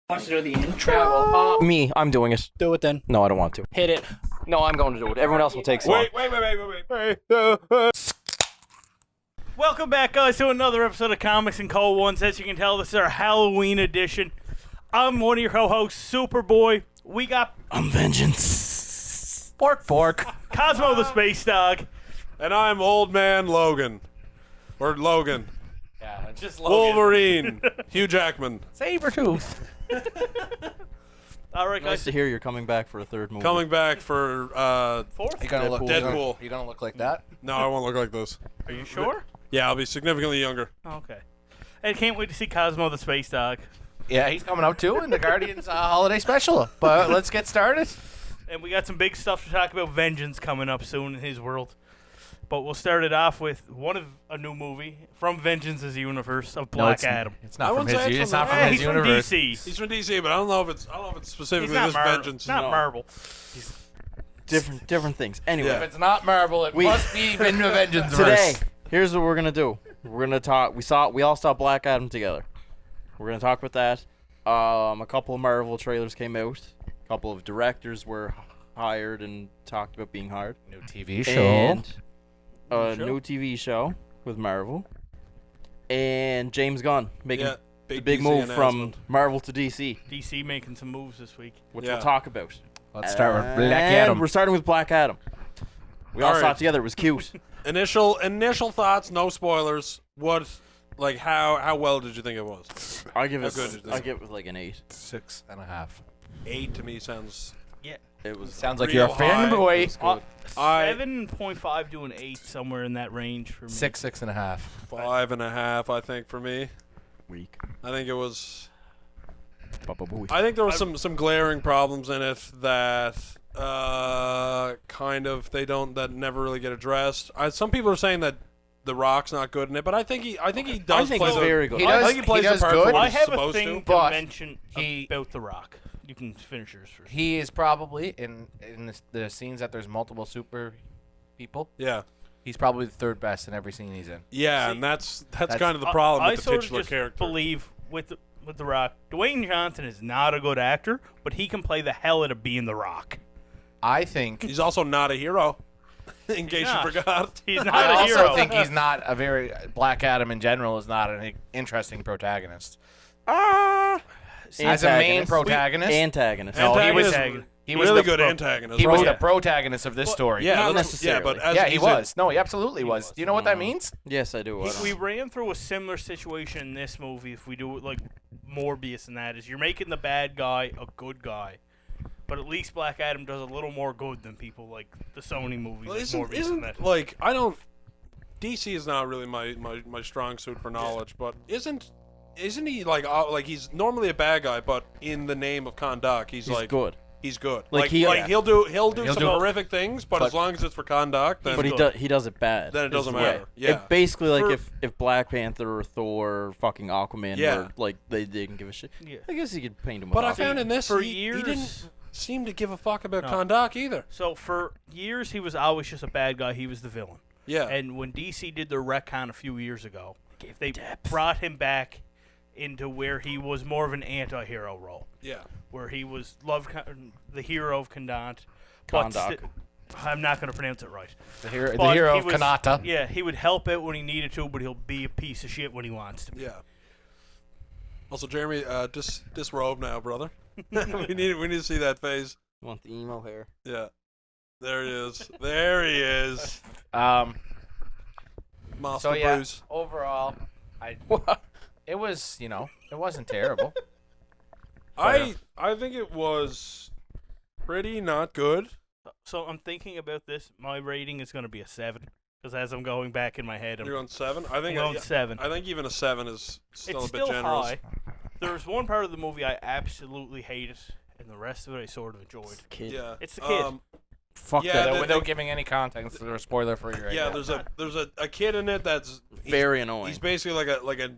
Wants to do the intro. Me, I'm doing it. Do it then. No, I don't want to. Hit it. No, I'm going to do it. Everyone else will take some. Wait. Welcome back, guys, to another episode of Comics and Cold Ones. As you can tell, this is our Halloween edition. I'm one of your co-hosts, Superboy. We got I'm vengeance. Pork. Cosmo the Space Dog. And I'm Old Man Logan. Or Logan. Yeah, just Logan. Wolverine. Hugh Jackman. Sabertooth. All right, Nice guys. to hear you're coming back for a third movie. Coming back for, Fourth? You gonna look Deadpool. You gonna look like that? No, I won't look like this. Are you sure? Yeah, I'll be significantly younger. Okay. And can't wait to see Cosmo the Space Dog. Yeah, he's coming out too in the Guardians holiday special. But let's get started. And we got some big stuff to talk about. Vengeance coming up soon in his world. But we'll start it off with a new movie from Vengeance's universe of Black Adam. It's I not from wouldn't say his. it's It's from not the- from his He's from universe. DC. He's from DC, but I don't know if it's He's specifically not this Marvel. Vengeance. Not No. Marvel. Different things. Anyway, Yeah. If it's not Marvel, it must be in the Vengeance today, verse. here's what we're gonna do. We're gonna talk. We all saw Black Adam together. We're gonna talk about that. A couple of Marvel trailers came out. A couple of directors were hired and talked about being hired. New TV show. And a Show? new TV show with Marvel. And James Gunn making Yeah, the big DC move from announcement. Marvel to DC, DC making some moves this week. which Yeah. we'll talk about. Let's start with Black And Adam. we're starting with Black Adam. We all All saw right. it together. It was cute. Initial thoughts, no spoilers. How well did you think it was? I give How it. good is this? I give it like an 8. 6.5. 8 to me sounds. It was. Sounds like Real you're a high. fanboy. It's good. 7.5 to an 8, somewhere in that range for me. 6.5. 5.5, I think, for me. Weak. I think it was. Baba booey. I think there was some glaring problems in it that that never really get addressed. Some people are saying that The Rock's not good in it, but I think he does. I think play he's the- very good. He I does- think he plays he does the part good. for what I he's have a supposed thing to. to But mention he- about The Rock. You can finish yours first. He is probably in the scenes that there's multiple super people. Yeah, He's probably the third best in every scene he's in. yeah, See, and that's that's- kind of the problem I with the sort of titular just character. believe with The Rock, Dwayne Johnson is not a good actor, but he can play the hell out of being The Rock. I think. He's also not a hero. In case not. you forgot. He's not I a also hero. think he's not a very Black Adam in general is not an interesting protagonist. As a main protagonist, Antagonist. No, he was- Antagonist, he was really the good pro- antagonist. he was Yeah. the protagonist of this story. yeah, Not that's- necessarily. Yeah, but as Yeah, he he's was. No, he absolutely was. was. Do you know what that means? Yes, I do. I don't We know. ran through a similar situation in this movie. If we do it like Morbius, and that is, you're making the bad guy a good guy, but at least Black Adam does a little more good than people like the Sony movies. Well, like Morbius and that. isn't like I don't. DC is not really my strong suit for knowledge, but isn't he like he's normally a bad guy, but in the name of conduct, he's like good. He's good. Like, he'll do He'll some do- horrific things, but as long as it's for conduct, then But he does it bad. Then it doesn't Is- matter. Yeah. It basically, like For- if Black Panther or Thor or fucking Aquaman Yeah. were like they didn't give a shit. Yeah. I guess you could paint him. But I with found Aquaman. in this For he years- didn't seem to give a fuck about No. conduct either. So for years, he was always just a bad guy. He was the villain. Yeah. And when DC did their retcon a few years ago, they brought him back into where he was more of an anti-hero role, yeah. where he was the hero of Kandant. Kahndaq. I'm not going to pronounce it right. The hero, But he of was- Kanata. Yeah, he would help out when he needed to, but he'll be a piece of shit when he wants to be. Yeah. Also, Jeremy, disrobe now, brother. we need to see that face. You want the emo hair? Yeah. There he is. There he is. Master So yeah, Bruce. overall, it was it wasn't terrible. I think it was pretty not good. So I'm thinking about this. My rating is going to be a 7, because as I'm going back in my head, You're I'm on 7. I think going 7. I think even a 7 is still It's a bit still generous. high. There's one part of the movie I absolutely hated, and the rest of it I sort of enjoyed. Kid. Yeah. It's the kid. Fuck Yeah, that. the- Without giving any context or spoiler for you right Yeah, now. there's a kid in it that's Very annoying. He's basically like a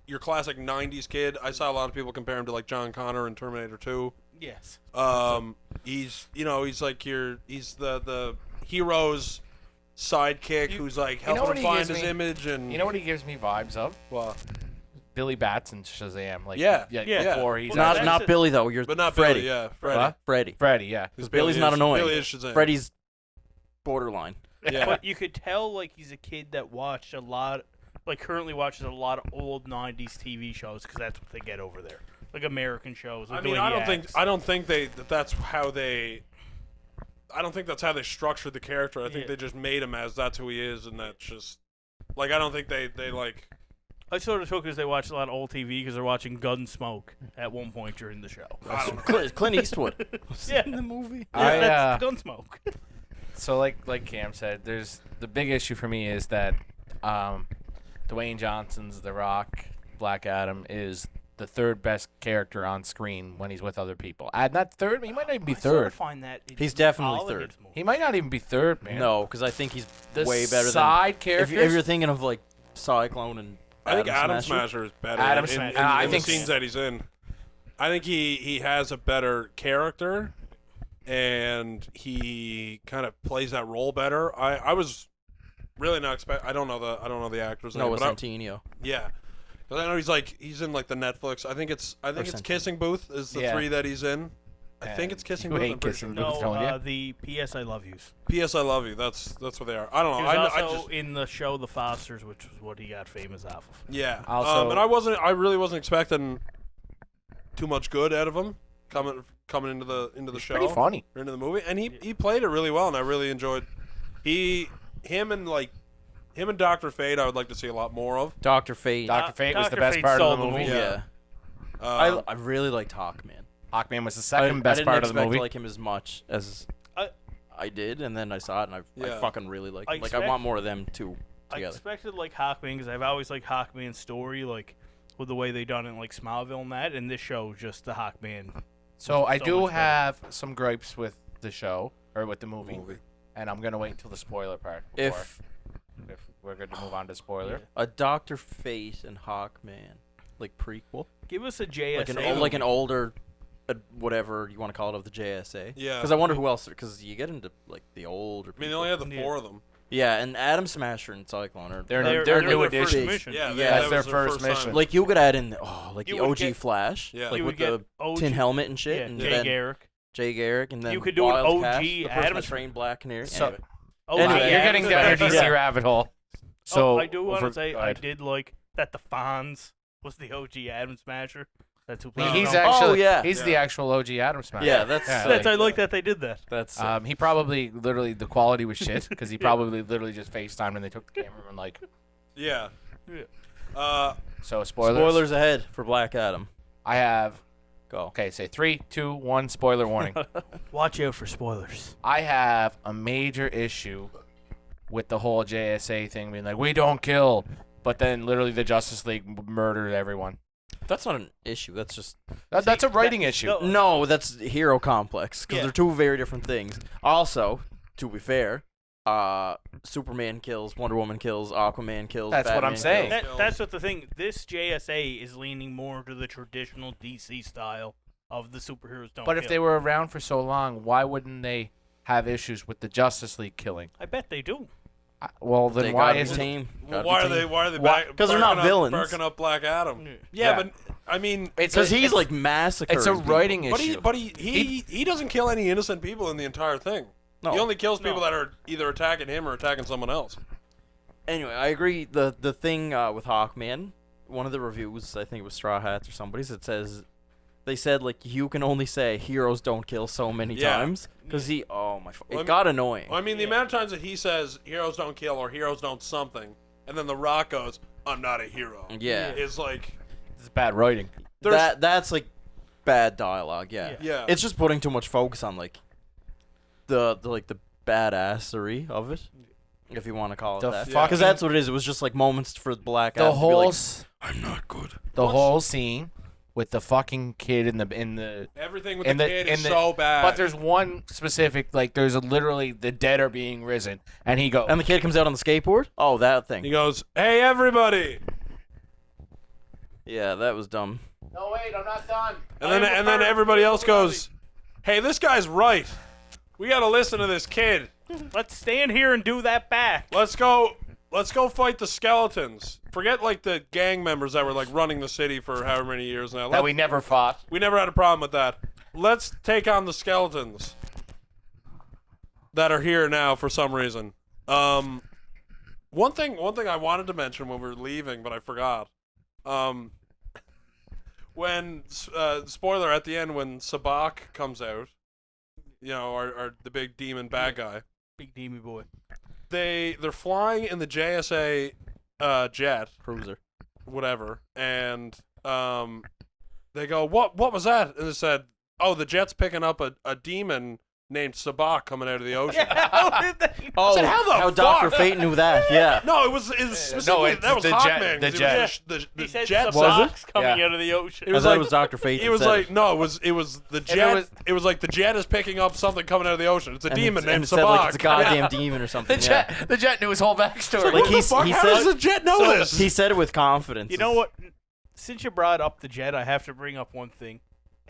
your classic '90s kid. I saw a lot of people compare him to like John Connor in Terminator 2. Yes. He's he's the hero's sidekick who's like helping what him he find gives his me? image and You know what he gives me vibes of? Well, Billy Batson Shazam. Like Yeah. before he's Well, Not Billy though. You're But not Freddy. Billy, yeah. Freddy. What? Freddy. Freddy. Yeah. Because Billy's not annoying. Billy is Shazam. Freddy's borderline. Yeah. But you could tell like he's a kid that watched a lot, like currently watches a lot of old '90s TV shows because that's what they get over there, like American shows. Like I mean, I don't think that's how they. I don't think that's how they structured the character. I think they just made him as that's who he is, and that's just like I don't think they like. I sort of took it as they watched a lot of old TV because they're watching Gunsmoke at one point during the show. I don't know. Clint Eastwood. Yeah. In the movie. Yeah, that's Gunsmoke. So like Cam said, there's the big issue for me is that Dwayne Johnson's The Rock, Black Adam is the third best character on screen when he's with other people. Not third. He might not even be I sort third. of find that He's definitely all of third. his movies. He might not even be third, man. No, because I think he's The way better than. side characters. If you're thinking of like Cyclone and I think Adam Smasher. Smasher is better Adam in Smasher. the I think scenes that he's in. I think he has a better character, and he kind of plays that role better. I was really not expect. I don't know the actor's name. Noah but Centineo. yeah, but I know he's in like the Netflix. I think it's Centineo. Kissing Booth is the 3 that he's in. I think it's Kissing you Booth. hate I'm pretty Kissing sure. Booth. telling No, you. the P.S. I Love Yous. P.S. I Love You. That's what they are. I don't He know. was I also just in the show The Fosters, which was what he got famous off of. yeah. Also- and I really wasn't expecting too much good out of him coming into the show. Pretty funny. Or into the movie, and he played it really well, and I really enjoyed. Him and Dr. Fate, I would like to see a lot more of. Dr. Fate. Dr. Fate was the Dr. best Fate part of sold the the movie. movie. Yeah. I really liked Hawkman. Hawkman was the second best I didn't part of the expect movie. to like him as much as I did, and then I saw it, and I Yeah. fucking really liked I it. Like, I expect- want more of them two I together. expected like Hawkman because I've always liked Hawkman's story, like with the way they done it in like Smallville and that, and this show just the Hawkman. So I so do much better. have some gripes with the show or with the movie, and I'm gonna wait until the spoiler part. If If we're good to move on to spoiler. a Dr. Fate and Hawkman, like prequel, Give us a JSA. like an older, whatever you want to call it, of the JSA. Yeah. Because I wonder who else, because you get into like the older. I mean, they only had the Yeah. 4 of them. Yeah, and Adam Smasher and Cyclone are They're They're new their first additions. mission. Yeah, Yeah, that their was first mission. time. like you could add in like You the would OG get- Flash, Yeah. like You with would the get OG tin helmet and shit, Yeah, and Jay then Garrick. Jay Garrick, and then You could do an Wildcat, OG the person Adam that trained Black Canary. So- Anyway. Oh, Anyway, You're getting down your DC Yeah. rabbit hole. So I do want over- to say go I ahead. did like that the Fonz was the OG Adam Smasher. That's who No, played He's him. actually yeah. he's the actual OG Adam Smasher. Yeah, that's That's I like that they did that. that's He probably literally the quality was shit because he probably literally just FaceTimed and they took the camera and like. Yeah. Yeah. So spoilers. spoilers ahead for Black Adam. I have. Go. Okay, say 3, 2, 1. Spoiler warning. Watch out for spoilers. I have a major issue with the whole JSA thing being like we don't kill, but then literally the Justice League murdered everyone. That's not an issue. That's just That's a writing issue. no, no. That's hero complex because Yeah. they're two very different things. Also, to be fair, Superman kills, Wonder Woman kills, Aquaman kills. That's what I'm Batman saying. kills. That's what the thing. This JSA is leaning more to the traditional DC style of the superheroes don't. But if kill. they were around for so long, why wouldn't they have issues with the Justice League killing? I bet they do. Well, then They why gotta be isn't tame. Well, Gotta why be are they? tame. Why are they? Why- back- 'cause they're not barking up- villains. Barking up Black Adam. Yeah. Yeah, Yeah. but I mean, It's Because a- he's it's- like massacring. It's a people. writing but issue. he doesn't kill any innocent people in the entire thing. No. He only kills people No. that are either attacking him or attacking someone else. Anyway, I agree. The thing with Hawkman, one of the reviews, I think it was Straw Hats or somebody's, it says they said like you can only say heroes don't kill so many Yeah. times because it Well, got annoying. Well, I mean, the Yeah. amount of times that he says heroes don't kill or heroes don't something, and then The Rock goes, "I'm not a hero," Yeah. is like, It's bad writing. there's- That's like bad dialogue. Yeah. yeah, It's just putting too much focus on like the badassery of it, if you want to call it The that. fucking- Because that's what it is. It was just like moments for Black The Adam to be whole like, s- I'm not good. the What's- whole scene with the fucking kid in the. Everything with in the the- kid in is the- so bad. But there's one specific like there's literally the dead are being risen and he goes. and the kid comes out on the skateboard. Oh, that he thing. goes, "Hey, everybody!" Yeah, that was dumb. No wait, I'm not done. And then everybody else goes, "Hey, this guy's right. We got to listen to this kid. Let's stand here and do that back. Let's go let's go fight the skeletons. Forget like the gang members that were like running the city for however many years now. That we never fought. We never had a problem with that. Let's take on the skeletons that are here now for some reason. One thing I wanted to mention when we were leaving, but I forgot. When spoiler at the end when Sabak comes out, you know, our the big demon bad guy. Big demon boy. They're flying in the JSA jet, Cruiser. whatever, and they go, what was that? And they said, oh, the jet's picking up a demon named Sabak coming out of the ocean. How did they? Oh, said, how the how Dr. fuck? Fate knew that, yeah. No, it was specifically it's that was the jet- Hawkman. the 'cause jet. It was the He said jet. Was Sabak's it? coming Yeah. out of the ocean. It I was thought like it was Dr. Fate. It that was said like no, it was the jet. It was like the jet is picking up something coming out of the ocean. It's a and demon and named it said, like, it's a Sabak. goddamn demon or something. The jet knew his whole backstory. Like, What the he's- fuck? he How said- does the jet know So this? he said it with confidence. You know what? Since you brought up the jet, I have to bring up one thing.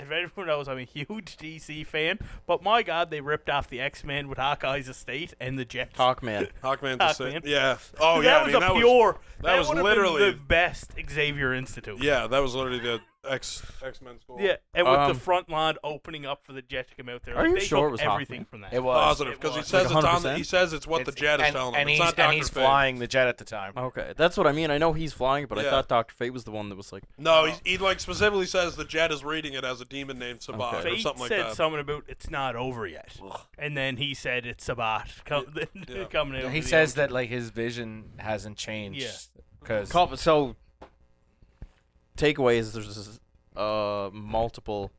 If everyone knows, I'm a huge DC fan, but my God, they ripped off the X-Men with Hawkeye's estate and the jet. Hawkman. Hawkman's Hawkman. yeah. Oh that yeah. was I mean, a pure. that was would've literally- been the best Xavier Institute. yeah. That was literally the X-Men school. Yeah, and with the Um, front lawn opening up for the jet to come out there, Are you they sure took it was everything Hawkman? from that. It was. Positive because he was. says Like it's on. 100%? He says it's what the jet is telling him. and It's he's, not Dr. and he's Fate. flying the jet at the time. Okay, that's what I mean. I know he's flying it, but I Yeah. thought Dr. Fate was the one that was like, No, he like specifically says the jet is reading it as a demon named Sabak Okay. or Fate something like said that. something about it's not over yet, and then he said it's Sabat Yeah. coming out. He of the says ocean. that like his vision hasn't changed. Yeah. Because so takeaways. There's this, multiple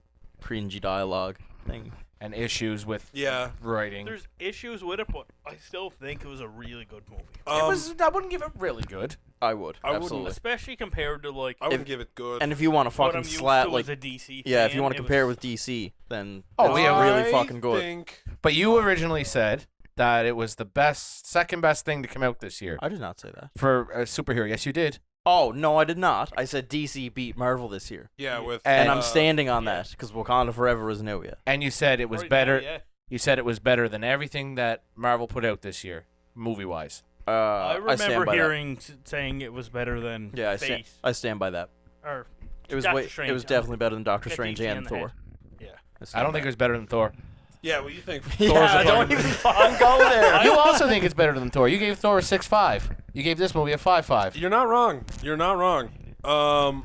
cringy dialogue thing. and issues with Yeah. writing. There's issues with it, but I still think it was a really good movie, I wouldn't give it really good. I would I wouldn't- absolutely. especially compared to like. I wouldn't If- give it good. And if you want to what fucking I'm used slap to like, as a DC yeah, if fan, you want to it compare was- with DC, then Oh, it's yeah, really fucking good. Think, But you originally said that it was the second best thing to come out this year I did not say that. for a superhero. Yes, you did. Oh no, I did not. I said DC beat Marvel this year, yeah, with and Uh, I'm standing on that because Wakanda Forever isn't out yet. And you said it was Right now, better. yeah. You said it was better than everything that Marvel put out this year, movie-wise. I stand remember by that. hearing saying it was better than Yeah, Fate. I stand by that. Or It was Doctor It Strange, was definitely better than Doctor Get Strange DC and on the Thor. head. Yeah. I don't think it was better than Thor. yeah. What do you think? Yeah, Thor's a don't fucking- even fucking go there. You also think it's better than Thor. You gave Thor a 6.5. You gave this movie a 5.5. You're not wrong. You're not wrong. I'm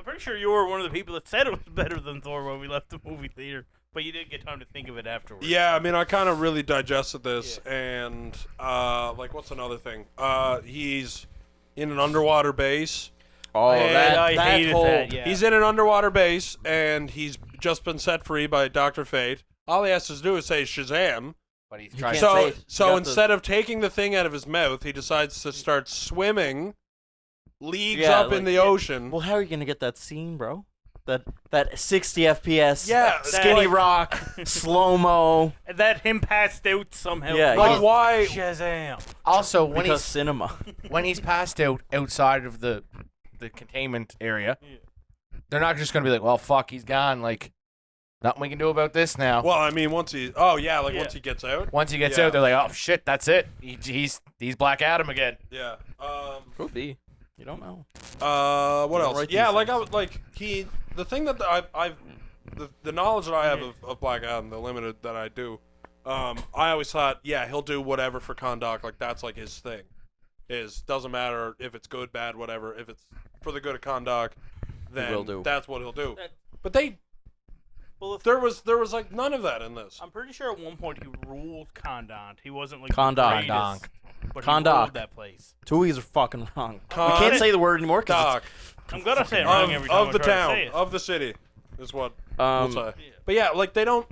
pretty sure you were one of the people that said it was better than Thor when we left the movie theater, but you didn't get time to think of it afterwards. Yeah, I mean, I kind of really digested this, and like, what's another thing? He's in an underwater base. Oh, And I that hated whole that. Yeah. He's in an underwater base, and he's just been set free by Dr. Fate. All he has to do is say Shazam. But he You tries can't to. say So, it. so You got instead of taking the thing out of his mouth, he decides to start swimming leagues Yeah, up in like- the ocean. Well, how are you gonna get that scene, bro? That 60 FPS, Yeah, skinny like- rock, slow mo. And that him passed out somehow. Yeah, Like, he's- why? Shazam. Also, when Because he's cinema. when he's passed out outside of the containment area, Yeah. they're not just gonna be like, "Well, fuck, he's gone." Like, nothing we can do about this now. Well, I mean, once he. Oh yeah, like Yeah. once he gets out. Once he gets Yeah. out, they're like, "Oh shit, that's it. He's Black Adam again." Yeah. Could be. You don't know. What You else? write Yeah, these like things. I was like he. The thing that I've the knowledge that I have of Black Adam, the limited that I do, I always thought, yeah, he'll do whatever for Kahndaq. Like that's like his thing. Doesn't matter if it's good, bad, whatever. If it's for the good of Kahndaq, then will do. that's what he'll do. That- But they Well, if there was like none of that in this. I'm pretty sure at one point he ruled Condon. He wasn't like Kahndaq. the greatest, but he Kahndaq. ruled that place. Two E's are fucking wrong. Con- We can't say the word anymore because Kahndaq I'm gonna say it wrong every time of the I try to town say it. of the city is what Um, we'll say. But yeah, like they don't.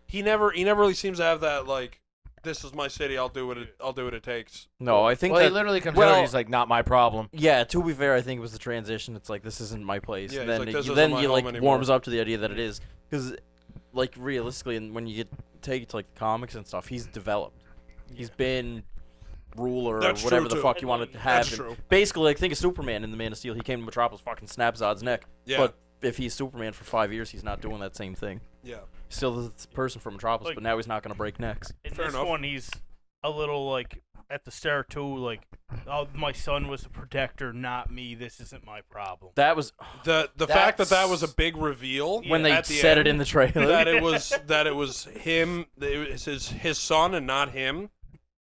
He never really seems to have that like. This is my city. I'll do what it takes. no, I think Well, that he literally comes out well- and he's like, "Not my problem." yeah. To be fair, I think it was the transition. It's like this isn't my place. Yeah, and he's then like, "This you, isn't then my you home like anymore." warms up to the idea that it is because like realistically, and when you take it to like the comics and stuff, he's developed. He's been ruler That's or whatever true, the too. fuck you wanted to have. That's And true. basically, like think of Superman in the Man of Steel. He came to Metropolis, fucking snaps Zod's neck. Yeah. But if he's Superman for 5 years, he's not doing that same thing. Yeah. Still the person from Metropolis, Like- but now he's not going to break necks. In Fair this enough. one, he's a little like at the start too, like, oh, my son was the protector, not me. This isn't my problem. That was The fact that was a big reveal when they at the said end, it in the trailer. that it was him, it was his son and not him.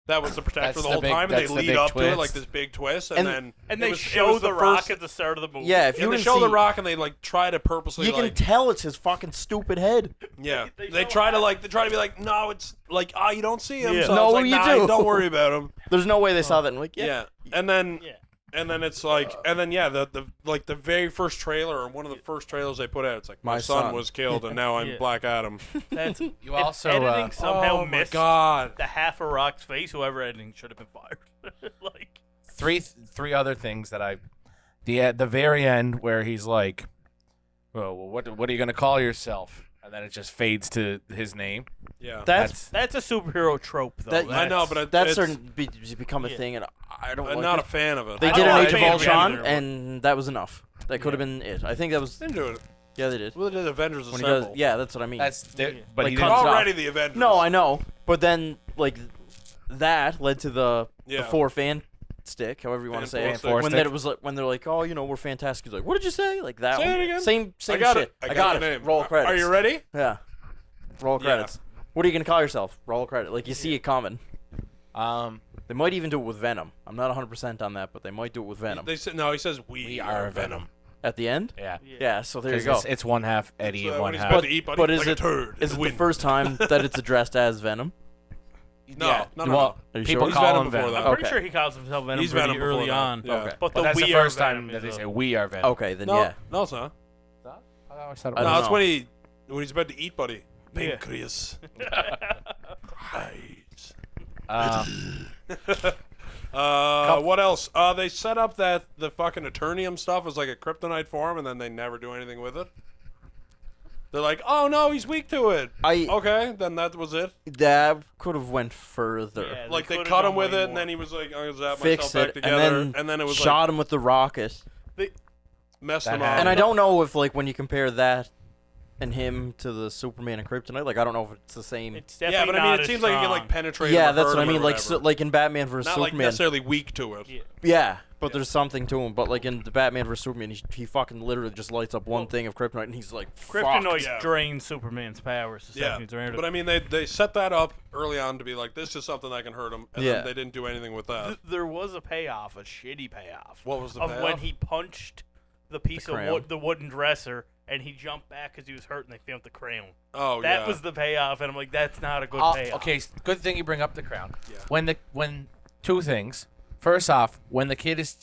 That was the protector That's the the whole big- time, and they that's the lead big up to it twist. like this big twist, And- then And it they was- it show was the first- Rock at the start of the movie. Yeah, if you And they didn't show the see- Rock, and they like try to purposely you can like tell it's his fucking stupid head. yeah. They They show try to that. like they try to be like no, it's like you don't see him. Yeah. So No, it's like, you nah, do. Don't worry about him. There's no way they saw that and like, Yeah. And then Yeah. and then it's like and then yeah, the like the very first trailer or one of the first trailers they put out, it's like my son was killed and now I'm Yeah. Black Adam. That's You if also editing somehow oh my missed god. the half of Rock's face. Whoever editing should have been fired. Like, three other things that the very end where he's like, well, what are you gonna call yourself? And then it just fades to his name. Yeah. That's that's a superhero trope, though. That- I know, That's- but that's it's, starting to become a Yeah. thing, and I don't I'm like not it. a fan of it. They I did don't an like Age of it Ultron, either. and that was enough. That could have been it. I think that was. They didn't do it. Yeah, they did. Well, they did Avengers When he does, Assemble. yeah, that's what I mean. That's Yeah. but Like, he They're comes didn't. off. already the Avengers. No, I know, but then like that led to the Yeah. four fan stick, however you want to say it. Fan four When stick. that it was like when they're like, oh, we're fantastic. He's like, what did you say? Like that. Say one. it again. Same I got shit. it. I got the it. name. Roll credits. Are you ready? Yeah. Roll Yeah. credits. What are you gonna call yourself? Roll credit. Like you see it coming. They might even do it with Venom. I'm not 100% on that, but they might do it with Venom. They said no. He says We are Venom. At the end? Yeah. Yeah, so there you go. It's one half Eddie and when one he's half. about to eat, buddy, But is like it a turd. is it the wind. first time that it's addressed as Venom? No, Yeah. no, no, Well, Are you people sure? He's call Venom him before Venom. that. I'm pretty Okay. sure he calls himself Venom He's pretty Venom early before that. on. Yeah. Okay. But But that's we the are first time Venom that they is say a- we are Venom. Okay, then No, yeah. no, it's not. I always thought it I was. don't No, it's know. when he's about to eat, buddy. Yeah. Pancreas. Eyes. What else? They set up that the fucking Eternium stuff is like a kryptonite form, and then they never do anything with it. They're like, oh no, he's weak to it. Okay, then that was it. That could have went further. Yeah, Like they could've cut done him with way it, and more. then he was like, I'm gonna zap Fix myself it, back together, and then it was shot like him with the rocket. messed That him happened. up. And I don't know if like when you compare that and him to the Superman and Kryptonite, like I don't know if it's the same. It's definitely Yeah, but I mean, not it as seems like you can strong. like penetrate. Yeah, him or that's hurt what I him or mean. Like whatever. like in Batman vs not like Superman. necessarily weak to it. Yeah. Yeah, but there's something to him. But like in the Batman vs Superman, he fucking literally just lights up one thing of Kryptonite, and he's like, Kryptonite fucked. Yeah. drains Superman's powers. The Yeah, second he's around it. but I mean, they set that up early on to be like, this is something that can hurt him, and Yeah. then they didn't do anything with that. There was a payoff, a shitty payoff. What was the of payoff? when he punched the piece of crown. wood, the wooden dresser, and he jumped back because he was hurt, and they found the crown. Oh That yeah, was the payoff, and I'm like, that's not a good payoff. Okay, good thing you bring up the crown. Yeah. When two things. First off, when the kid is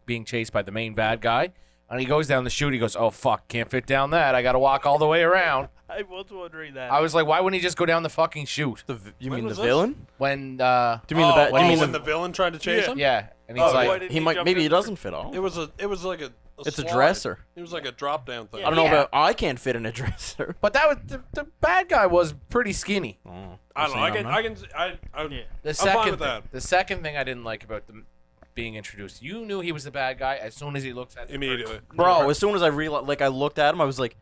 being chased by the main bad guy, and he goes down the chute, he goes, "Oh fuck, can't fit down that. I got to walk all the way around." I was wondering that. I was like, "Why wouldn't he just go down the fucking chute?" You When mean the was this? villain? When Do you mean the oh, do you mean when the, the villain tried to chase Yeah. him? yeah, and he's Oh, why like, didn't he might jump maybe in he the- doesn't fit all. It was like a It's a slide. dresser. It was like a drop down thing. Yeah. I don't know Yeah. about I can't fit in a dresser. but that was the bad guy was pretty skinny. I don't know. I can Yeah. The I'm fine second with that. the second thing I didn't like about them being introduced, you knew he was the bad guy as soon as he looks at the immediately. Bro, as soon as I realized, like I looked at him, I was like,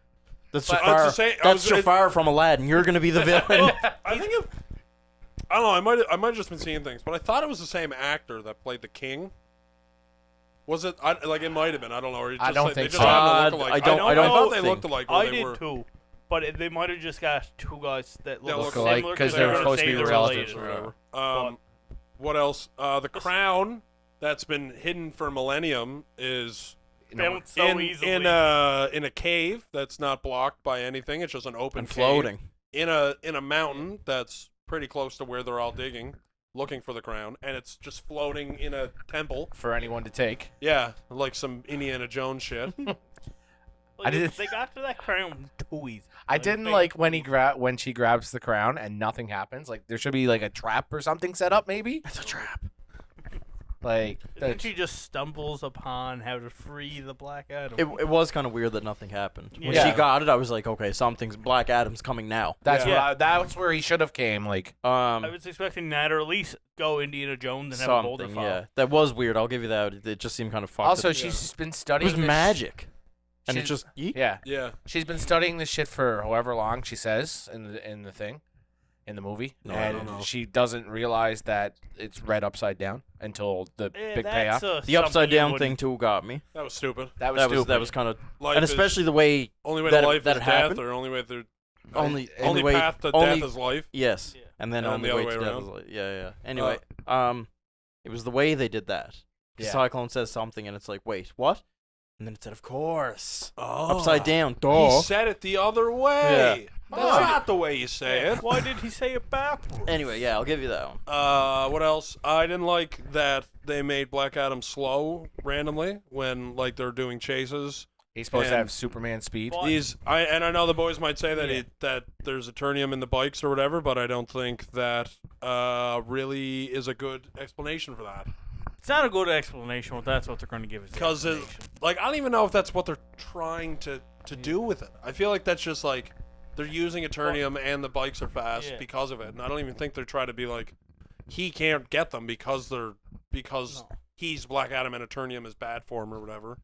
"That's But- Jafar. It's the same- I That's was- Jafar from Aladdin. You're gonna be the villain." I think I don't know. I might have just been seeing things, but I thought it was the same actor that played the king. Was it? Like it might have been. I don't know. Or it I just, don't like, think they just so. had to look alike. I don't thought they think- looked alike. I When they did were. too, but they might have just got two guys that look, look alike, similar 'cause they were gonna supposed to say be they're relatives related. or whatever. What else? The crown that's been hidden for millennium is Found so easily. in a cave that's not blocked by anything. It's just an open And cave. floating. in a mountain that's pretty close to where they're all digging, looking for the crown, and it's just floating in a temple. for anyone to take. Yeah, like some Indiana Jones shit. I didn't- They got to that crown too easy. I didn't like when when she grabs the crown and nothing happens. Like there should be like a trap or something set up, maybe. It's a trap. Like Then that- she just stumbles upon how to free the Black Adam. It was kind of weird that nothing happened. When Yeah. she got it, I was like, "Okay, something's Black Adam's coming now." that's Yeah. that's where he should have came. Like I was expecting that, or at least go Indiana Jones and have a boulder something. fall. Yeah, that was weird. I'll give you that. It just seemed kind of fucked. also up. she's just been it studying. was this- magic, and it she's- just yeet. Yeah, Yeah. she's been studying this shit for however long she says in the thing, in the movie, No, I don't and know. she doesn't realize that it's red upside down until the big payoff. The upside down thing too got me. That was stupid. That was That stupid. was kind of, Life and is- especially the way only way that to it- life that is it death, happened. or only way to only way path to only death is life. yes, Yeah. and then And only the way other to way death around. is like, yeah. Anyway, it was the way they did that. Yeah. Cyclone says something, and it's like, wait, what? And then it said, of course, Oh. upside down. He Duh. said it the other way. That's Oh. not the way you say it. Why did he say it backwards? Anyway, yeah, I'll give you that one. What else? I didn't like that they made Black Adam slow randomly when like they're doing chases. He's supposed to And- have Superman speed. But- I know the boys might say that Yeah. that there's Eternium in the bikes or whatever, but I don't think that really is a good explanation for that. It's not a good explanation, but that's what they're going to give us. Because like I don't even know if that's what they're trying to do with it. I feel like that's just like they're using Eternium and the bikes are fast Yeah. because of it, and I don't even think they're trying to be like he can't get them because No. he's Black Adam and Eternium is bad for him or whatever.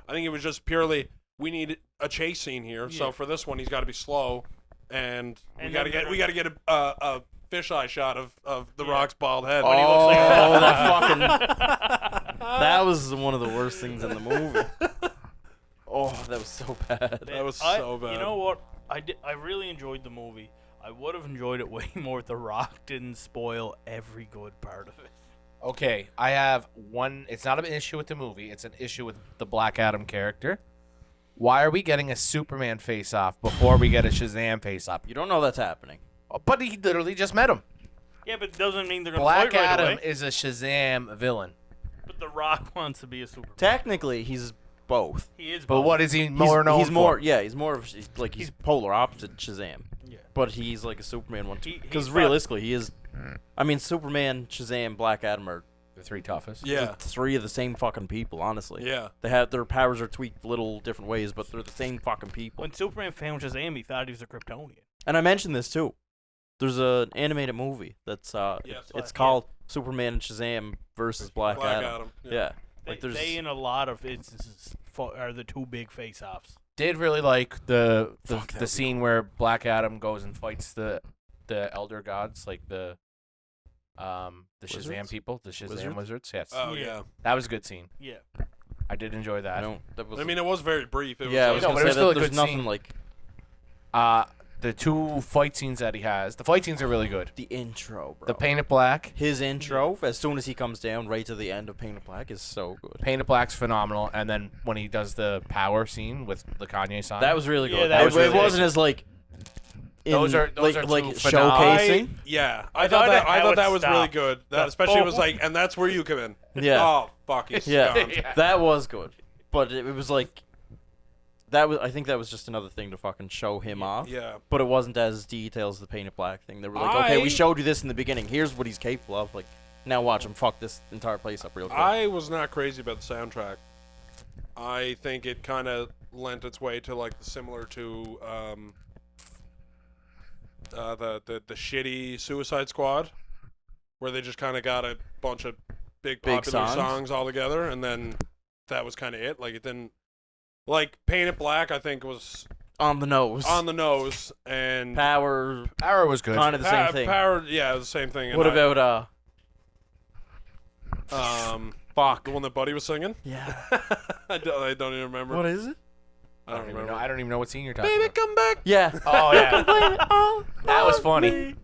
I think it was just purely we need a chase scene here, so Yeah. for this one he's got to be slow, and we And got to then get we got to get a fisheye shot of the Yeah. Rock's bald head. When he Oh, looks like that fucking that was one of the worst things in the movie. Oh, that was so bad. That was so bad. You know what? I really enjoyed the movie. I would have enjoyed it way more if The Rock didn't spoil every good part of it. Okay, I have one. It's not an issue with the movie. It's an issue with the Black Adam character. Why are we getting a Superman face-off before we get a Shazam face-off? You don't know that's happening. But he literally just met him. Yeah, but it doesn't mean they're going to Black fight right Adam away. is a Shazam villain. But The Rock wants to be a Superman. Technically, he's both. He is. But both. what is he more known he's for? more, yeah, he's more of he's polar opposite Shazam. Yeah. But he's like a Superman one too. He's Because not- realistically, he is. I mean, Superman, Shazam, Black Adam are The three toughest. Yeah, the three of the same fucking people. Honestly, yeah. they have their powers are tweaked little different ways, but they're the same fucking people. When Superman found Shazam, he thought he was a Kryptonian. And I mentioned this too. There's an animated movie that's Yes. it's called Superman and Shazam versus Black Adam. Yeah. Like They, there's they in a lot of instances are the two big face-offs. Did really like the Fuck, that would be scene where Black Adam goes and fights the elder gods, like the Shazam Wizards? people, the Shazam Wizards? wizards. Yes, Oh Yeah. yeah. that was a good scene. Yeah. I did enjoy I that. don't. That was. I mean, it was very brief. It yeah, I was was No, like, but gonna it was say still a that there's good nothing scene. like The two fight scenes that he has, the fight scenes are really good. the intro, bro. The Painted Black, His intro, as soon as he comes down, right to the end of Painted Black, is so good. Painted Black's phenomenal, and then when he does the power scene with the Kanye song, That was really Yeah, good. that It, was it really wasn't as like. Those are like two showcasing. phenomenal- I thought that how it was really stopped. good. That The especially was boom. like, and that's where you come in. Yeah. Oh fuck, he's Yeah. gone. Yeah. That was good, but it was like. That was. I think that was just another thing to fucking show him off. Yeah. But it wasn't as detailed as the Painted Black thing. They were like, okay, I- we showed you this in the beginning. Here's what he's capable of. Like, now watch him fuck this entire place up real quick. I was not crazy about the soundtrack. I think it kind of lent its way to like similar to the shitty Suicide Squad, where they just kind of got a bunch of big popular songs all together, and then that was kind of it. Like it didn't. Like Painted Black, I think was on the nose. on the nose, and Power. Power was good. Kind of the same thing. Power, yeah, it was the same thing. And What about the one that Buddy was singing? Yeah. I don't even remember. What is it? I don't remember. I don't even know what scene you're talking Baby, about. come back. Yeah. Oh yeah, Oh, that was funny.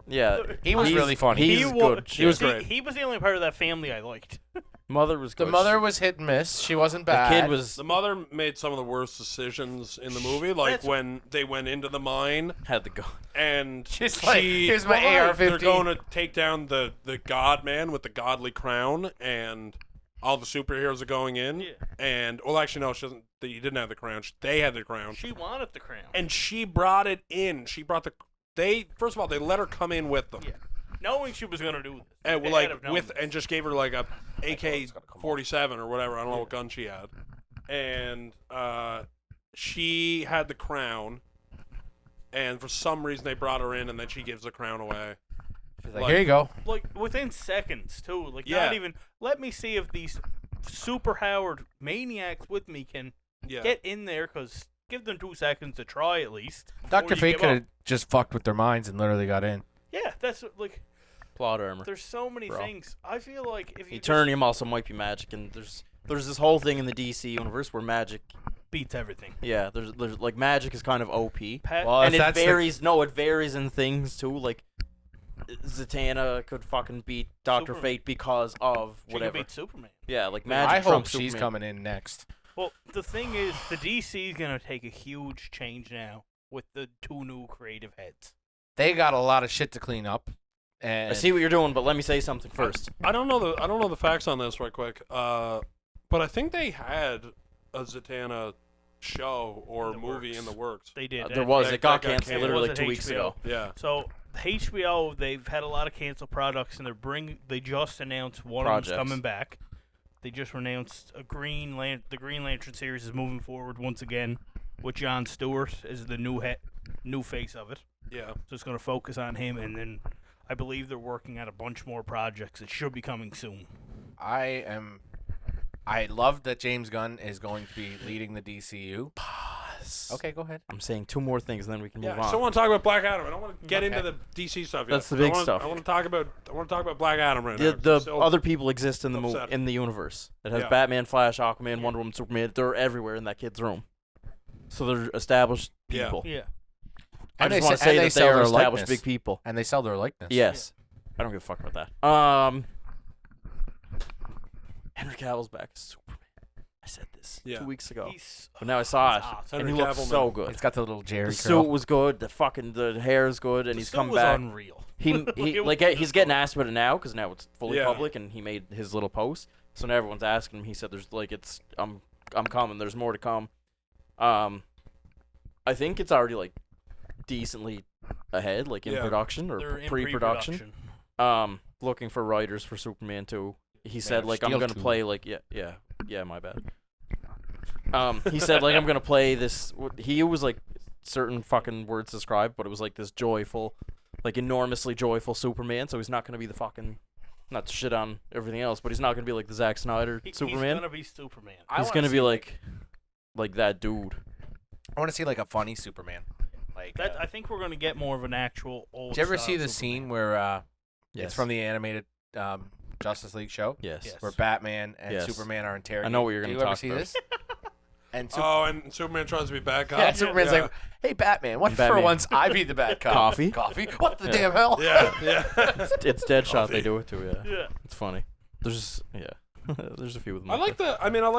Yeah. He was He's- really funny. He's good. He was great. He was the only part of that family I liked. Mother was The good. mother was hit and miss. She wasn't The bad. kid was The mother made some of the worst decisions in the movie, like That's- when they went into the mine had the gun. and She's like, "Here's my Well, AR-15." They're going to take down the God man with the godly crown, and all the superheroes are going in. Yeah. And well, actually, no, she doesn't. He didn't have the crown. They had the crown, She wanted the crown. and she brought it in. She brought the. They first of all, they let her come in with them. Yeah. Knowing she was going to do this. And They like had to have known with this. and just gave her like a AK-47 or whatever. I don't know what gun she had, and she had the crown, and for some reason they brought her in, and then she gives the crown away. She's like, here you go. Like, within seconds, too. Like, Yeah. not even, let me see if these super Howard maniacs with me can Yeah, get in there, because give them 2 seconds to try at least. Dr. before you Fate give could up. have just fucked with their minds and literally got in. Yeah, that's like. Plot armor. There's so many Bro. things. I feel like if you Eternium also might be magic, and there's this whole thing in the DC universe where magic. beats everything. Yeah, there's like magic is kind of OP, Well, and if it that's the- varies. No, it varies in things too. Like Zatanna could fucking beat Doctor Superman. Fate because of She whatever. can beat Superman. Yeah, like magic. I hope trumps she's Superman. coming in next. Well, the thing is, the DC is gonna take a huge change now with the 2 new creative heads. They got a lot of shit to clean up. And I see what you're doing, but let me say something first. I don't know the facts on this right quick. But I think they had a Zatanna show or In the movie works. in the works. They did. There was. that- It got that got canceled canceled. literally It was like at 2 weeks HBO. ago. Yeah. So HBO, they've had a lot of canceled products, and they just announced one of them's Projects. coming back. They just announced the Green Lantern series is moving forward once again, with Jon Stewart as the new face of it. Yeah. So it's going to focus on him, and then I believe they're working on a bunch more projects that should be coming soon. I love that James Gunn is going to be leading the DCU. Pause. Okay, go ahead. I'm saying 2 more things, and then we can move Yeah. I on. still want to talk about Black Adam. I don't want to get Okay. into the DC stuff yet. That's the big I wanna, stuff. I want to talk about Black Adam right now. the 'cause the I'm still- other people exist in the upset. in the universe. It has Yeah. Batman, Flash, Aquaman, Wonder Woman, Superman. They're everywhere in that kid's room. So they're established Yeah. people. Yeah. I And just they want s- to say and they that they sell are their established likeness. big people. And they sell their likeness. Yes. I don't give a fuck about that. Henry Cavill's back as Superman. I said this Yeah. 2 weeks ago. He's, But now I saw he's it, awesome. and he Henry looks Cavill, so man. good. It's got the little Jerry The curl. suit was good. The hair is good, and The he's suit come was back. unreal. He It like was he's getting asked about it now because now it's fully Yeah. public, and he made his little post. So now everyone's asking him. He said, "There's like I'm coming. There's more to come." I think it's already like decently ahead, like in Yeah. production or They're in pre-production. pre-production. Looking for writers for Superman 2. He Man said of like I'm Steel gonna 2. play like yeah my bad. He said like I'm gonna play this. He was like certain fucking words described, but it was like this joyful, like enormously joyful Superman. So he's not gonna be the fucking, not to shit on everything else, but he's not gonna be like the Zack Snyder He's Superman. gonna be Superman. I He's wanna gonna see, be like that dude. I want to see like a funny Superman. Like, I think we're gonna get more of an actual old. did you ever style see the Superman. scene where Yes. it's from the animated Justice League show? Yes. Yes. Where Batman and Yes. Superman are interrogating. I know what you're Do gonna you ever talk see about. this? And Oh, and Superman tries to be bad cop. yeah, Superman's Yeah. like, "Hey, Batman, what And for Batman- once I be the bad cop? Coffee? Coffee? What the Yeah. damn hell?" Yeah, yeah. It's Deadshot. Coffee. They do it too. Yeah. Yeah. It's funny. There's there's a few of them. I like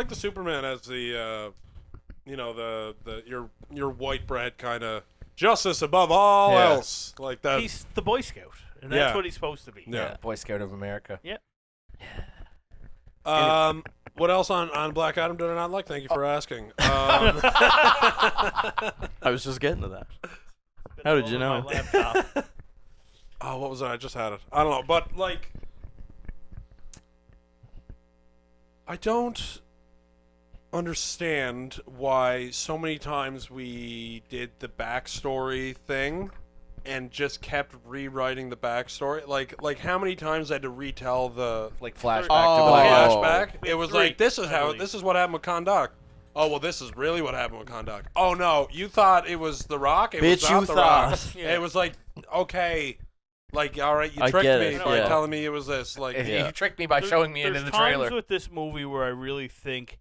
the Superman as the your white bread kind of justice above all Yeah. else like that. He's the Boy Scout, and that's Yeah. what he's supposed to be. Yeah. Boy Scout of America. What else on Black Adam did I not like? Thank you for asking. I was just getting to that. Been How did all you over my know? laptop. Oh, what was it? I just had it. I don't know, but like, I don't understand why so many times we did the backstory thing and just kept rewriting the backstory. Like how many times I had to retell the Like flashback Oh. to Black Adam. flashback? We It have was 3, like this is I how believe. this is what happened with Kondak. Oh well, this is really what happened with Kondak. Oh no, you thought it was The Rock? It was Bitch, not you The Rock. thought. Yeah. It was like okay, like all right, you I tricked get me it, by yeah. telling me it was this. Like Yeah. You tricked me by showing me it in There's the trailer. times with this movie where I really think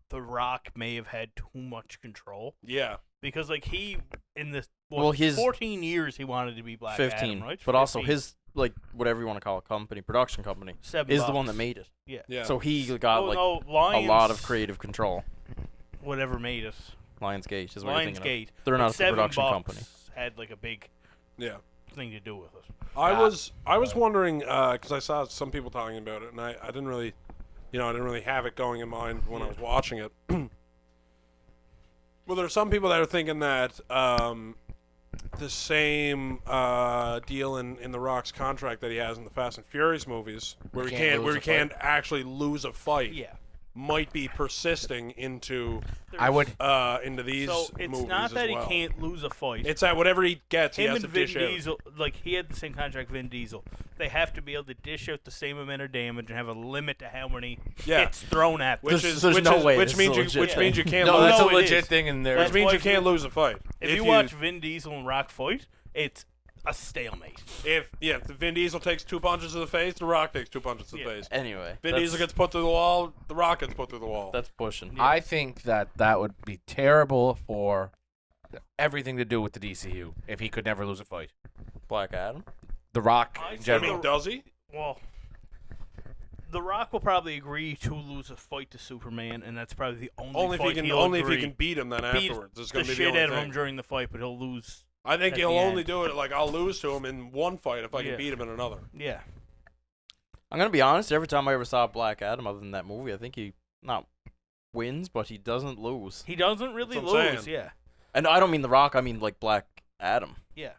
The Rock may have had too much control yeah, because, like, he in this Well, his 14 years he wanted to be Black 15, Adam, right? but also 15. his like whatever you want to call it, production company, 7 is the one bucks. that made it. Yeah. yeah. So he got like no, a Lions, lot of creative control. whatever made it. Lionsgate is what you're thinking of. Lionsgate. They're not a 7 production bucks company. had like a big yeah. thing to do with it. I was wondering because I saw some people talking about it, and I didn't really, I didn't really have it going in mind when I was watching it. Well, there are some people that are thinking that the same deal in The Rock's contract that he has in the Fast and Furious movies, where he Can't can't lose a fight. actually lose a fight. Yeah. might be persisting into into these So it's movies not that as well. he can't lose a fight. It's that whatever he gets, he Him has and to Vin dish out. Diesel, like he had the same contract Vin Diesel. They have to be able to dish out the same amount of damage and have a limit to how many Yeah. hits thrown at them. There's no way which this means is a legit means you thing. can't No, lose. that's No, a it legit is. thing in there. Which That's means why you if can't you- lose a fight. If you watch Vin Diesel and Rock fight, it's a stalemate. if Vin Diesel takes 2 punches to the face, The Rock takes 2 punches to the Yeah. face. Anyway, Vin Diesel gets put through the wall, The Rock gets put through the wall. that's pushing. I think that would be terrible for everything to do with the DCU if he could never lose a fight. Black Adam. The Rock I in say general. does he? Well, The Rock will probably agree to lose a fight to Superman, and that's probably the only Only if fight he can. he'll Only if agree. he can beat him. Then Beat afterwards, it's the going to be the shit only out of him thing. during the fight, but he'll lose. I think at he'll the only end. do it like I'll lose to him in one fight if I can Yeah. beat him in another. Yeah. I'm gonna be honest. Every time I ever saw Black Adam, other than that movie, I think he not wins, but he doesn't lose. He doesn't really That's what I'm lose. saying. Yeah. And I don't mean The Rock. I mean like Black Adam. Yeah.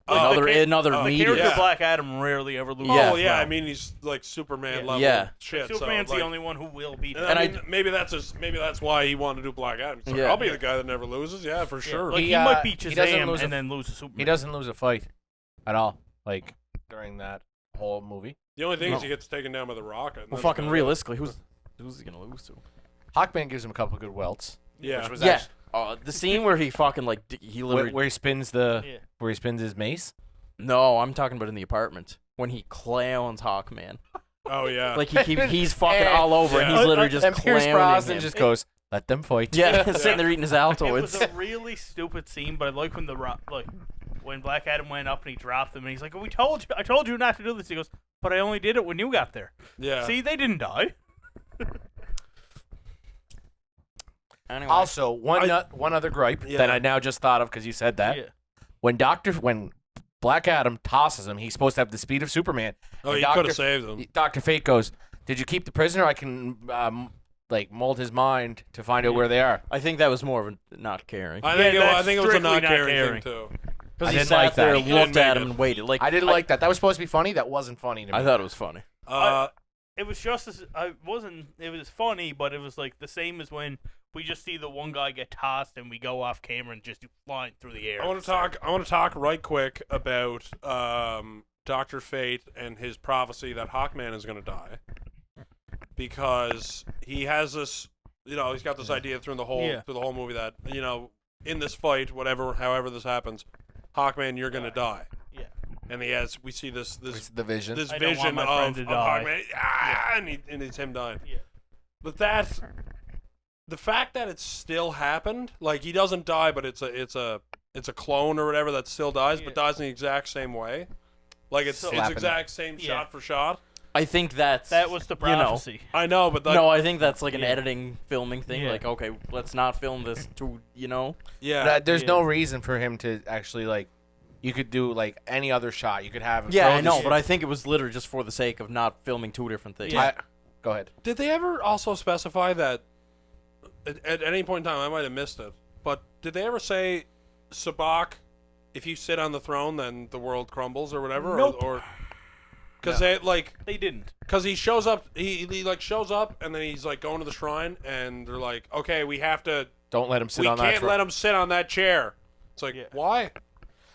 Another the another The media. character Yeah. Black Adam rarely ever loses. Yeah. Oh yeah, well. I mean he's like Superman Yeah. level Yeah. shit. Superman's so, like, the only one who will beat him. And I And mean, maybe that's why he wanted to do Black Adam. He's like, Yeah. I'll be the guy that never loses. Yeah, for sure. Like, He, he might uh, beat he doesn't Shazam lose a- and then lose to Superman. He doesn't lose a fight at all. Like during that whole movie. The only thing is No. he gets taken down by the Rocket. Well, fucking realistically, who's he gonna lose to? Hawkman gives him a couple of good welts. Yeah. Which was Yeah. actually- The scene where he fucking like he literally. where he spins Yeah. where he spins his mace. No, I'm talking about in the apartment when he clowns Hawkman. Oh yeah. Like he's fucking Hey. all over, and Yeah. he's literally just And Pierce clowning Brosnan him. just goes, "Let them fight." Yeah, sitting there eating his It Altoids. was a really stupid scene, but I like when when Black Adam went up and he dropped them, and he's like, "I told you not to do this." He goes, "But I only did it when you got there. yeah. See, they didn't die." Anyway, Also, one other gripe Yeah. that I now just thought of because you said that. Yeah. When Black Adam tosses him, he's supposed to have the speed of Superman. Oh, And you could Dr. have saved him. Dr. Fate goes, "Did you keep the prisoner? I can mold his mind to find out where they are." I think that was more of a not caring. I think that's it was a not strictly not caring caring. thing too. Because I he didn't sat like that. there, He didn't looked at make him, it. and waited. Like I didn't like that. That was supposed to be funny. That wasn't funny to me. I thought it was funny. It was just as it was funny, but it was like the same as when we just see the one guy get tossed and we go off camera and just flying through the air. I want to talk right quick about Dr. Fate and his prophecy that Hawkman is going to die, because he has this, he's got this idea through the whole movie that in this fight, however this happens, Hawkman, you're going to die. Yeah. And we see this It's the vision. this I don't vision want my friend of to die. Hawkman, and it's him dying. Yeah. But the fact that it still happened, like he doesn't die, but it's a clone or whatever that still dies, but Yeah. dies in the exact same way. Like it's Slapping. exact same Yeah. shot for shot. I think that was the prophecy. I know, but No, I think that's like an Yeah. editing, filming thing. Yeah. Like, okay, let's not film this to, yeah, There's Yeah. no reason for him to actually You could do any other shot. You could have him. Yeah, throw I the know, shit. but I think it was literally just for the sake of not filming two different things. Yeah. Go ahead. Did they ever also specify that at any point in time? I might have missed it, but did they ever say, Sabak, if you sit on the throne, then the world crumbles or whatever? Nope. Or because They didn't. because he shows up, he shows up, and then he's going to the shrine, and they're like, okay, we have to, Don't let him sit we on that. can't let him sit on that chair. It's like, Yeah. why?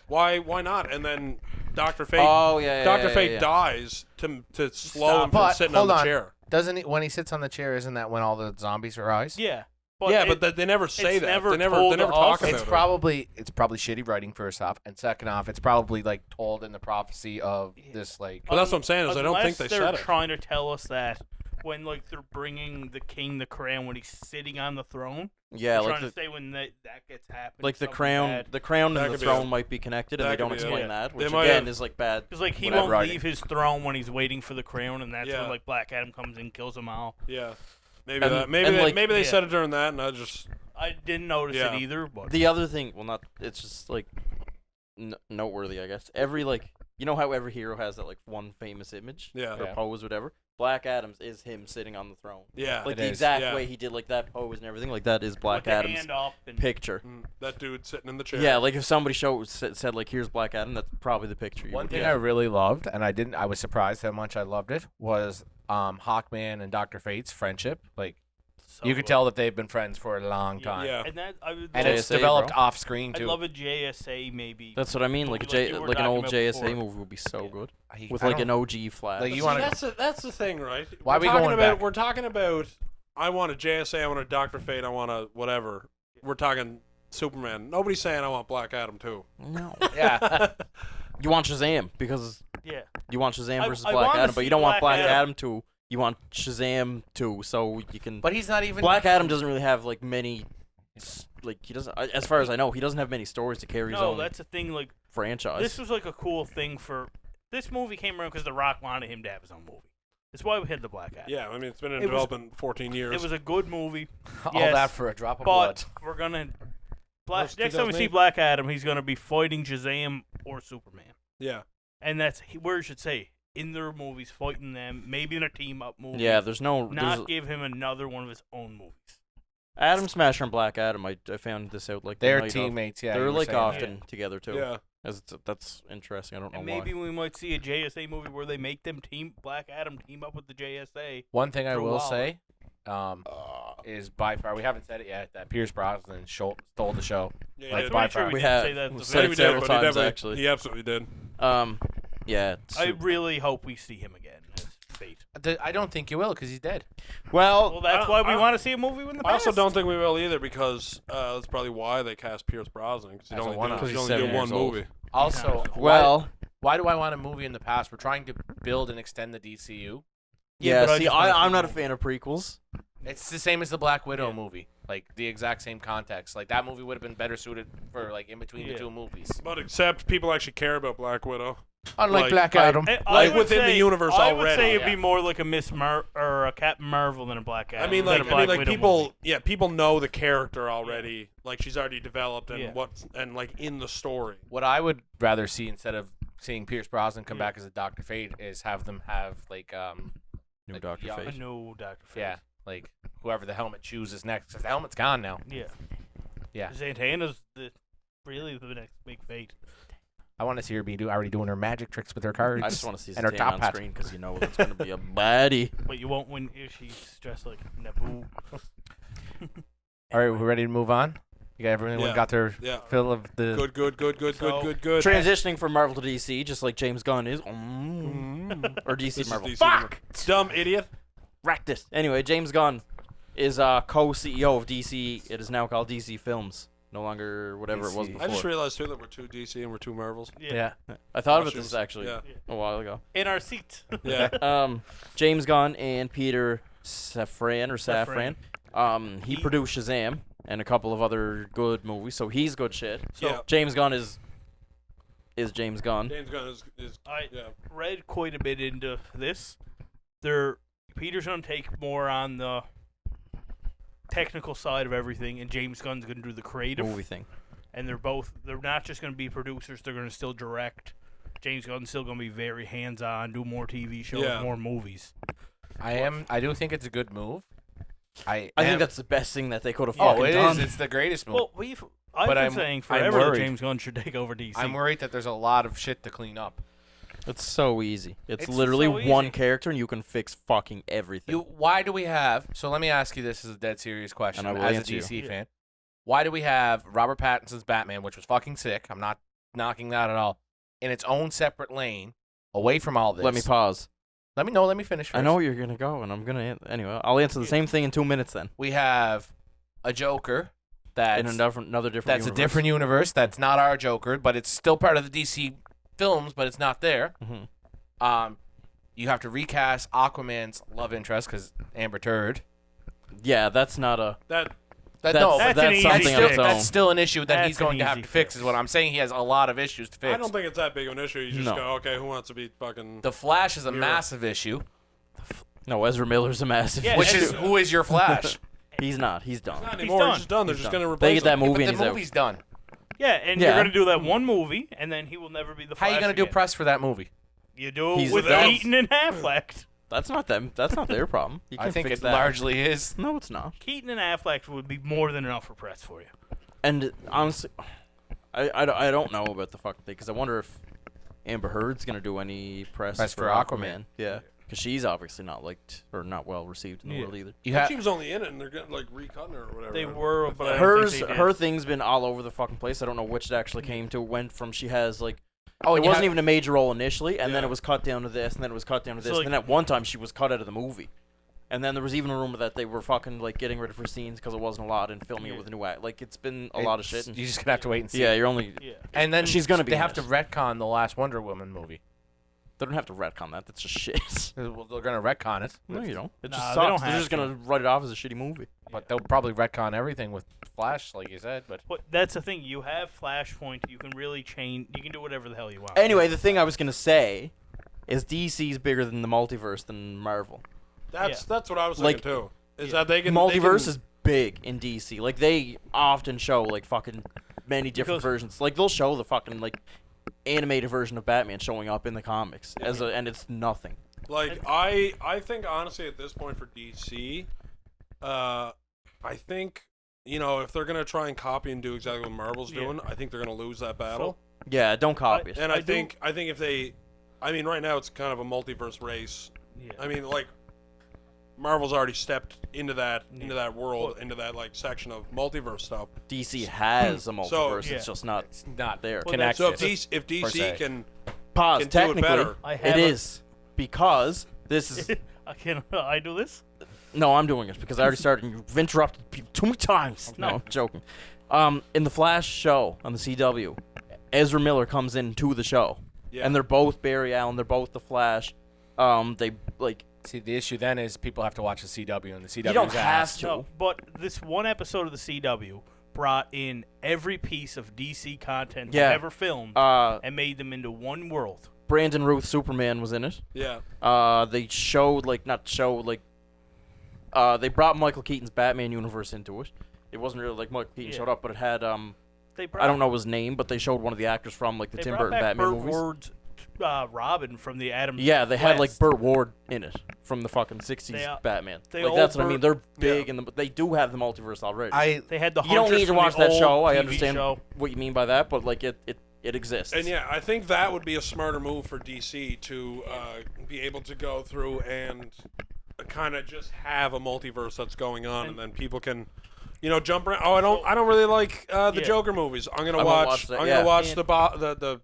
Why not? And then Dr. Fate, Oh, yeah, Dr. Fate yeah. dies to slow Stop. him from But sitting hold on the on. chair. Doesn't he, when he sits on the chair? Isn't that when all the zombies rise? Yeah. But they never say it's that. never They never told talk us. about It's it. probably shitty writing first off, and second off, it's probably told in the prophecy of this But that's what I'm saying is I don't think Unless they they're said it. trying to tell us that when they're bringing the king the crown when he's sitting on the throne. Yeah, They're like trying the, to say when that gets happened. like the crown, the crown That and the could be throne it. might be connected, and That they don't could be it. explain Yeah. that, They which might again have- is bad. Because he whatever won't writing. leave his throne when he's waiting for the crown, and that's Yeah. when Black Adam comes in, kills them all. Yeah. Maybe And- that. Maybe and, they, like- maybe they Yeah. said it during that, and I just I didn't notice Yeah. it either, but The other thing, well, not it's just noteworthy, I guess. Every how every hero has that one famous image Yeah. or Yeah. pose, whatever. Black Adam's is him sitting on the throne. yeah. Like It the is. exact Yeah. way he did that pose and everything. Like that is Black with the Adam's hand up and picture. That dude sitting in the chair. Yeah, like if somebody said here's Black Adam, that's probably the picture. One would thing get. I really loved, and I was surprised how much I loved it, was Hawkman and Dr. Fate's friendship. So You could good. tell that they've been friends for a long Yeah. time. Yeah. And that I would And love, it's JSA, developed bro. off screen I'd too. love a JSA maybe. That's what I mean. Movie Like you were like an talking old about JSA before. movie would be so Yeah. good I- with I like an don't- OG flash. Like, But you see, wanna- that's the thing, right? Why are we talking going about back? we're talking about I want a JSA, I want a Dr. Fate, I want a whatever. We're talking Superman. Nobody's saying I want Black Adam too. No. Yeah. You want Shazam because Yeah. you want Shazam I- versus I Black wanna Adam, but see you don't want Black Black Adam. Adam 2. You want Shazam 2, so you can. But he's not even. Black Adam doesn't really have like many. Like he doesn't, as far as I know, he doesn't have many stories to carry his No, own that's the thing. Like franchise. this was like a cool thing for this movie came around because The Rock wanted him to have his own movie. That's why we had the Black Adam. Yeah, I mean it's been in It was- development 14 years. It was a good movie, all yes, that for a drop of blood. but we're gonna. That's Next time we see 2008. Black Adam, he's gonna be fighting Shazam or Superman, yeah. and that's where it should say in their movies, fighting them, maybe in a team up movie. Yeah, there's no. Not There's give him another one of his own movies. Adam Smasher and Black Adam. I found this out like the They're night of. teammates. Yeah. They're you were like saying that. often together too. Yeah. That's interesting. I don't know And why. maybe we might see a JSA movie where they make them Black Adam team up with the JSA. One thing I For a will while. say, is by far we haven't said it yet that Pierce Brosnan stole the show. Yeah, Like, he by did. far. we We didn't have- say that. at we the said Yeah, very it we several did, but he times, definitely- actually. He absolutely did. Yeah. I really hope we see him again as Fate. I don't think you will because he's dead. Well, that's why we I- want to see a movie in the I past. also don't think we will either because that's probably why they cast Pierce Brosnan because As a he one-off. only Because did he's one 7 years old. movie. Also, Well, why do I want a movie in the past? We're trying to build and extend the DCU. yeah. but I See, just wanna see I'm not a more. fan of prequels. It's the same as the Black Widow Yeah. movie, like the exact same context. Like that movie would have been better suited for like in between Yeah. the two movies. But except people actually care about Black Widow. Unlike Like, Black I- Adam. I Like, would within the say- universe I would already, say it'd be yeah. more like a or a Captain Marvel than a Black Adam. I mean, than a Black Widow people. movie. Yeah, people know the character already. Like she's already developed and Yeah. like in the story. What I would rather see instead of seeing Pierce Brosnan come Yeah. back as a Dr. Fate is have them have like New Like, Doctor yeah, I Fate. know Dr. Fate. yeah, like whoever the helmet chooses next because the helmet's gone now. Yeah. Yeah. Santana's really the next big Fate. I want to see her already doing her magic tricks with her cards. I just want to see and her Zatanna top on hat. screen because you know it's going to be a baddie. But you won't win if she's dressed like Naboo. All right, we're ready to move on. You got everyone Yeah. got their Yeah. fill of the. Good. So- Transitioning from Marvel to DC, just like James Gunn is. Or DC This is Marvel. DC Fuck! Dumb idiot. Wrecked it. Anyway, James Gunn is co-CEO of DC. It is now called DC Films. No longer whatever it was DC. before. I just realized too that we're two DC and we're two Marvels. Yeah. I thought of it Watchers. this actually Yeah. a while ago. In our seat. Yeah. James Gunn and Peter Safran. He He- produced Shazam and a couple of other good movies, so he's good shit. So Yeah. James Gunn is James Gunn. James Gunn is I yeah. read quite a bit into this. Peter's gonna take more on the technical side of everything, and James Gunn's gonna do the creative. Movie thing. And they're not just gonna be producers; they're gonna still direct. James Gunn's still gonna be very hands-on, do more TV shows, Yeah. more movies. I do think it's a good move. I think that's the best thing that they could have Oh, fucking it done. is. It's the greatest move. Well, I've But been I'm- saying I'm forever that worried. James Gunn should take over DC. I'm worried that there's a lot of shit to clean up. It's so easy. It's It's literally so one easy. character and you can fix fucking everything. Why do we have? So let me ask you this as a dead serious question And I will as a answer you. DC Yeah. fan. Why do we have Robert Pattinson's Batman, which was fucking sick? I'm not knocking that at all. In its own separate lane, away from all this. Let me pause. Let me finish. First. I know where you're gonna go, and I'm gonna anyway. I'll answer the same thing in 2 minutes then. We have a Joker that's In another different. that's a universe. different universe. That's not our Joker, but it's still part of the DC films, but it's not there. Mhm. You have to recast Aquaman's love interest because Amber Turd. Yeah, that's not a. That No, That's that's an easy something fix. on its own. that's still an issue that That's he's going an to have easy to fix. fix. Is what I'm saying. He has a lot of issues to fix. I don't think it's that big of an issue. You just No. go, okay, who wants to be fucking? The Flash is a You're- massive issue, No, Ezra Miller's a massive. Yeah, which issue. is who is your Flash? He's not. He's done. Not He's anymore. done. He's just done. They're He's just done. gonna They replace get that him. movie but and the he's out. movie's done. Yeah, and Yeah. you're gonna do that one movie, and then he will never be the How Flash are you gonna do again. press for that movie? You do it He's with the- Keaton and Affleck. That's not them. That's not their problem. You can I think fix it that. largely is. No, it's not. Keaton and Affleck would be more than enough for press for you. And honestly, I don't know about the fucking thing because I wonder if Amber Heard's gonna do any press Press for Aquaman. Aquaman. Yeah. because she's obviously not liked or not well received in the world either. You But have she was only in it, and they're getting like recutting her or whatever. They were, but I don't Hers, think they did. her thing's been all over the fucking place. I don't know which it actually came to. It went from she has like, oh, it and you wasn't have- even a major role initially, and then Yeah. it was cut down to this, and then it was cut down to this, So, and then at one time she was cut out of the movie. And then there was even a rumor that they were fucking like getting rid of her scenes because it wasn't a lot and filming it with a new act. Like it's been a lot of shit. And, You just gonna have to wait and see. yeah, you're only. Yeah. And then She's gonna be They in have to it. retcon the last Wonder Woman movie. They don't have to retcon that. That's just shit. Well, they're gonna retcon it. No, you don't. It Nah, just they sucks. don't They're have just gonna write it off as a shitty movie. But they'll probably retcon everything with Flash, like you said. But But that's the thing. You have Flashpoint. You can really change. You can do whatever the hell you want. Anyway, the thing I was gonna say is DC's bigger than the multiverse than Marvel. That's what I was Like, thinking too. Is that they can Multiverse they is big in DC. Like they often show like fucking many different Because- versions. Like they'll show the fucking like animated version of Batman showing up in the comics and it's nothing. Like I think honestly at this point for DC, I think if they're gonna try and copy and do exactly what Marvel's Yeah. doing, I think they're gonna lose that battle. Yeah, don't copy it. And I I think if they, I mean right now it's kind of a multiverse race. Yeah. I mean like Marvel's already stepped into that world, into that like section of multiverse stuff. DC has a multiverse. yeah. It's just not it's not there. Well, connected. So per if DC se. can Pause. can do it Technically, better. I have it a- is because this is. I can I do this? No, I'm doing it because I already started. And you've interrupted people too many times. No, I'm joking. In the Flash show on the CW, Ezra Miller comes into the show, Yeah. and they're both Barry Allen. They're both the Flash. They like. See, the issue then is people have to watch the CW, and the CW You don't is have ass. to. No, but this one episode of the CW brought in every piece of DC content Yeah. ever filmed and made them into one world. Brandon Ruth Superman was in it. Yeah. They showed they brought Michael Keaton's Batman universe into it. It wasn't really like Michael Keaton Yeah. showed up, but it had They brought, I don't know his name, but they showed one of the actors from like the They Tim brought Burton back Batman Burt movies. Ward's Robin from the Adam. Yeah, they had like West. Burt Ward in it from the fucking '60s They, Batman. they Like all that's what I mean. They're big Yeah. and they do have the multiverse already. They had the you don't Hunters need to from watch the that old show. I TV understand show. what you mean by that, but like it exists. And yeah, I think that would be a smarter move for DC to be able to go through and kind of just have a multiverse that's going on, and then people can, jump around. Oh, I don't really like the Yeah. Joker movies. I'm gonna I won't watch. watch that, I'm yeah. gonna watch And- the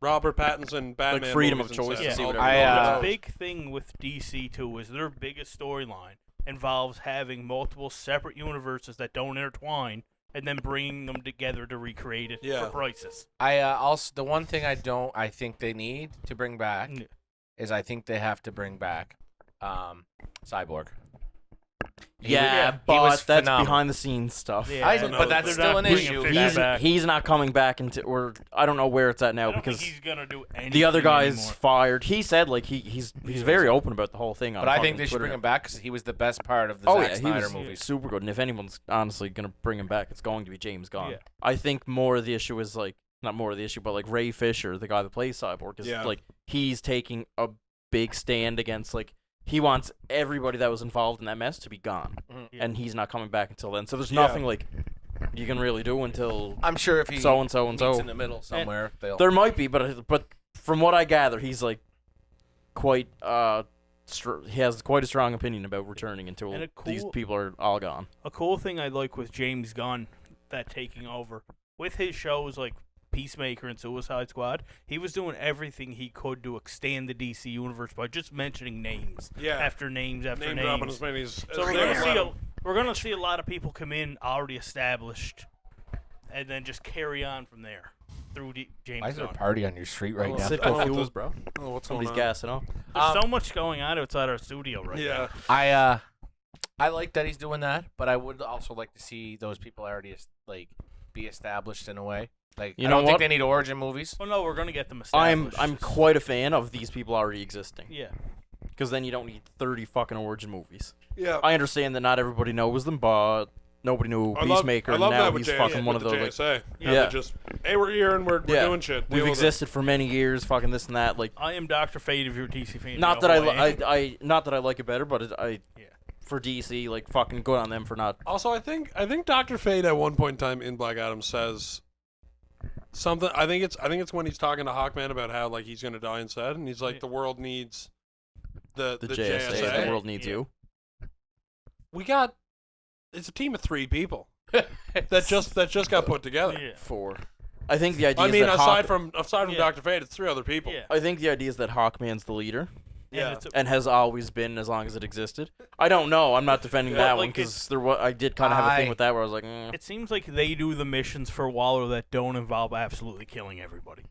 Robert Pattinson Batman. freedom movies of choice instead. to see I'll whatever do you all want. of The those. big thing with DC too is their biggest storyline involves having multiple separate universes that don't intertwine, and then bringing them together to recreate it Yeah. for Crisis. I also the one thing I think they need to bring back Yeah. is I think they have to bring back Cyborg. He yeah, was- he but was that's phenomenal. behind the scenes stuff. Yeah, I- So but that's they're still not an bringing issue. Fish back. He's not coming back or I don't know where it's at now I don't because think he's gonna do anything the other guy's anymore. fired. He said like he's very open about the whole thing. On But I think fucking they should Twitter bring now. him back because he was the best part of the Oh Zack yeah, he Snyder was movies. super good. And if anyone's honestly gonna bring him back, it's going to be James Gunn. Yeah. I think more of the issue is like not more of the issue, but like Ray Fisher, the guy that plays Cyborg, is Yeah. like he's taking a big stand against like he wants everybody that was involved in that mess to be gone, Yeah. and he's not coming back until then. So there's Yeah. nothing like you can really do until I'm sure if he so and so and meets so. in the middle somewhere, they'll. There might be, but from what I gather, he's like quite he has quite a strong opinion about returning until And a these cool- people are all gone. A cool thing I like with James Gunn, that taking over with his shows like Peacemaker and Suicide Squad, he was doing everything he could to extend the DC universe by just mentioning names Yeah. after names after Name names. dropping as many as So they would let 'em. we're gonna see a lot of people come in already established, and then just carry on from there through James Why is there a Gunn. party on your street right Oh, now? sit Sitco down. fuels, bro. Oh, what's Somebody's going on? gassing up. There's so much going on outside our studio right Yeah. I like that he's doing that, but I would also like to see those people already be established in a way. Like You I know don't think what? they need origin movies. now. Well, no, we're gonna get them I'm established. quite a fan of these people already existing Yeah. because then you don't need 30 fucking origin movies. Yeah. I understand that not everybody knows them, but nobody knew I love Peacemaker, that and now with he's J- fucking with one of the the like, JSA. Yeah. They're just, hey, we're here and we're doing shit. We've Deal with it. existed for many years, fucking this and that. Like, I am Dr. Fate if you're a DC fan. not you that know who I am. I not that I like it better, but Yeah. for DC, like fucking good on them for not. Also, I think Dr. Fate at one point in time in Black Adam says something. I think it's when he's talking to Hawkman about how like he's gonna die instead, and he's like, Yeah. the world needs the JSA. The world needs Yeah. you. We got it's a team of 3 people that just got put together. Yeah. 4. I think the idea. I is mean, that aside from Yeah. Dr. Fate, it's 3 other people. Yeah. I think the idea is that Hawkman's the leader Yeah. And it's and has always been as long as it existed. I don't know. I'm not defending Yeah. that Like, one because I did kind of have a thing with that where I was like, it seems like they do the missions for Waller that don't involve absolutely killing everybody.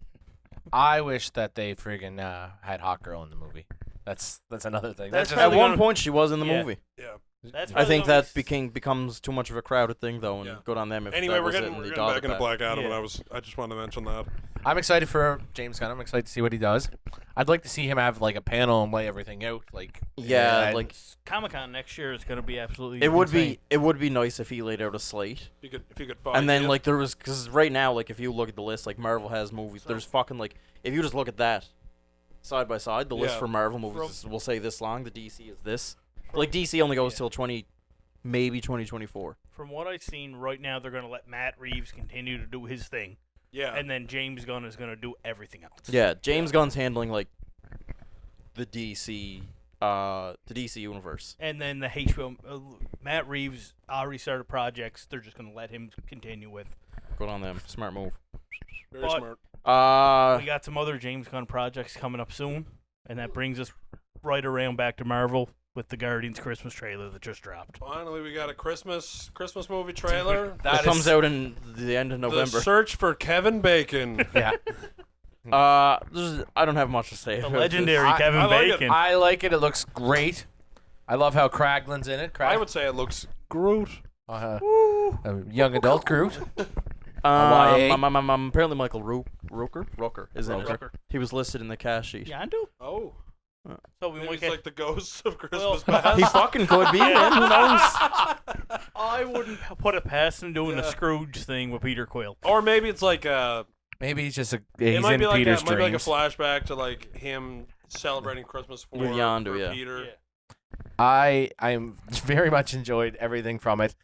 I wish that they friggin' had Hawkgirl in the movie. That's another thing. That's That's just at probably one gonna- point she was in the Yeah. movie. Yeah. That's I think probably that gonna be becomes too much of a crowded thing though, and Yeah. good on them if Anyway, that we're was it getting and they back dodged into that. Black Adam, Yeah. and I just wanted to mention that. I'm excited for James Gunn. I'm excited to see what he does. I'd like to see him have like a panel and lay everything out. Like Yeah, and- like Comic-Con next year is going to be absolutely it would insane. be nice if he laid out a slate. If you could find And then it. like there was because right now like if you look at the list like Marvel has movies, there's fucking like if you just look at that side by side, the list Yeah. for Marvel movies will say this long. The DC is this. Like DC only goes till maybe 2024. From what I've seen right now, they're going to let Matt Reeves continue to do his thing, yeah, and then James Gunn is going to do everything else. Yeah, James Gunn's handling like the DC universe. And then the HBO, Matt Reeves already started projects. They're just going to let him continue with. Good on them. Smart move. very but- smart. We got some other James Gunn projects coming up soon, and that brings us right around back to Marvel with the Guardians Christmas trailer that just dropped. Finally, we got a Christmas movie trailer. That comes out in the end of November. The search for Kevin Bacon. yeah. I don't have much to say. The about legendary I- Kevin I like it. Bacon. I like it. It looks great. I love how Kraglin's in it. I would say it looks Groot. A young adult Groot. This. YA. Apparently Michael Rooker is in it. Rooker. He was listed in the cast sheet. Yeah, I do. Oh, So we maybe might it's get. like the ghosts of Christmas Well, past. He fucking could be, man. Who knows? I wouldn't put it past him doing the Yeah. Scrooge thing with Peter Quill. Or maybe it's like Maybe he's just it he's might in be like Peter's a, might be like a dreams. flashback to like him celebrating Christmas for, With Yondu, for yeah. Peter. I'm very much enjoyed everything from it,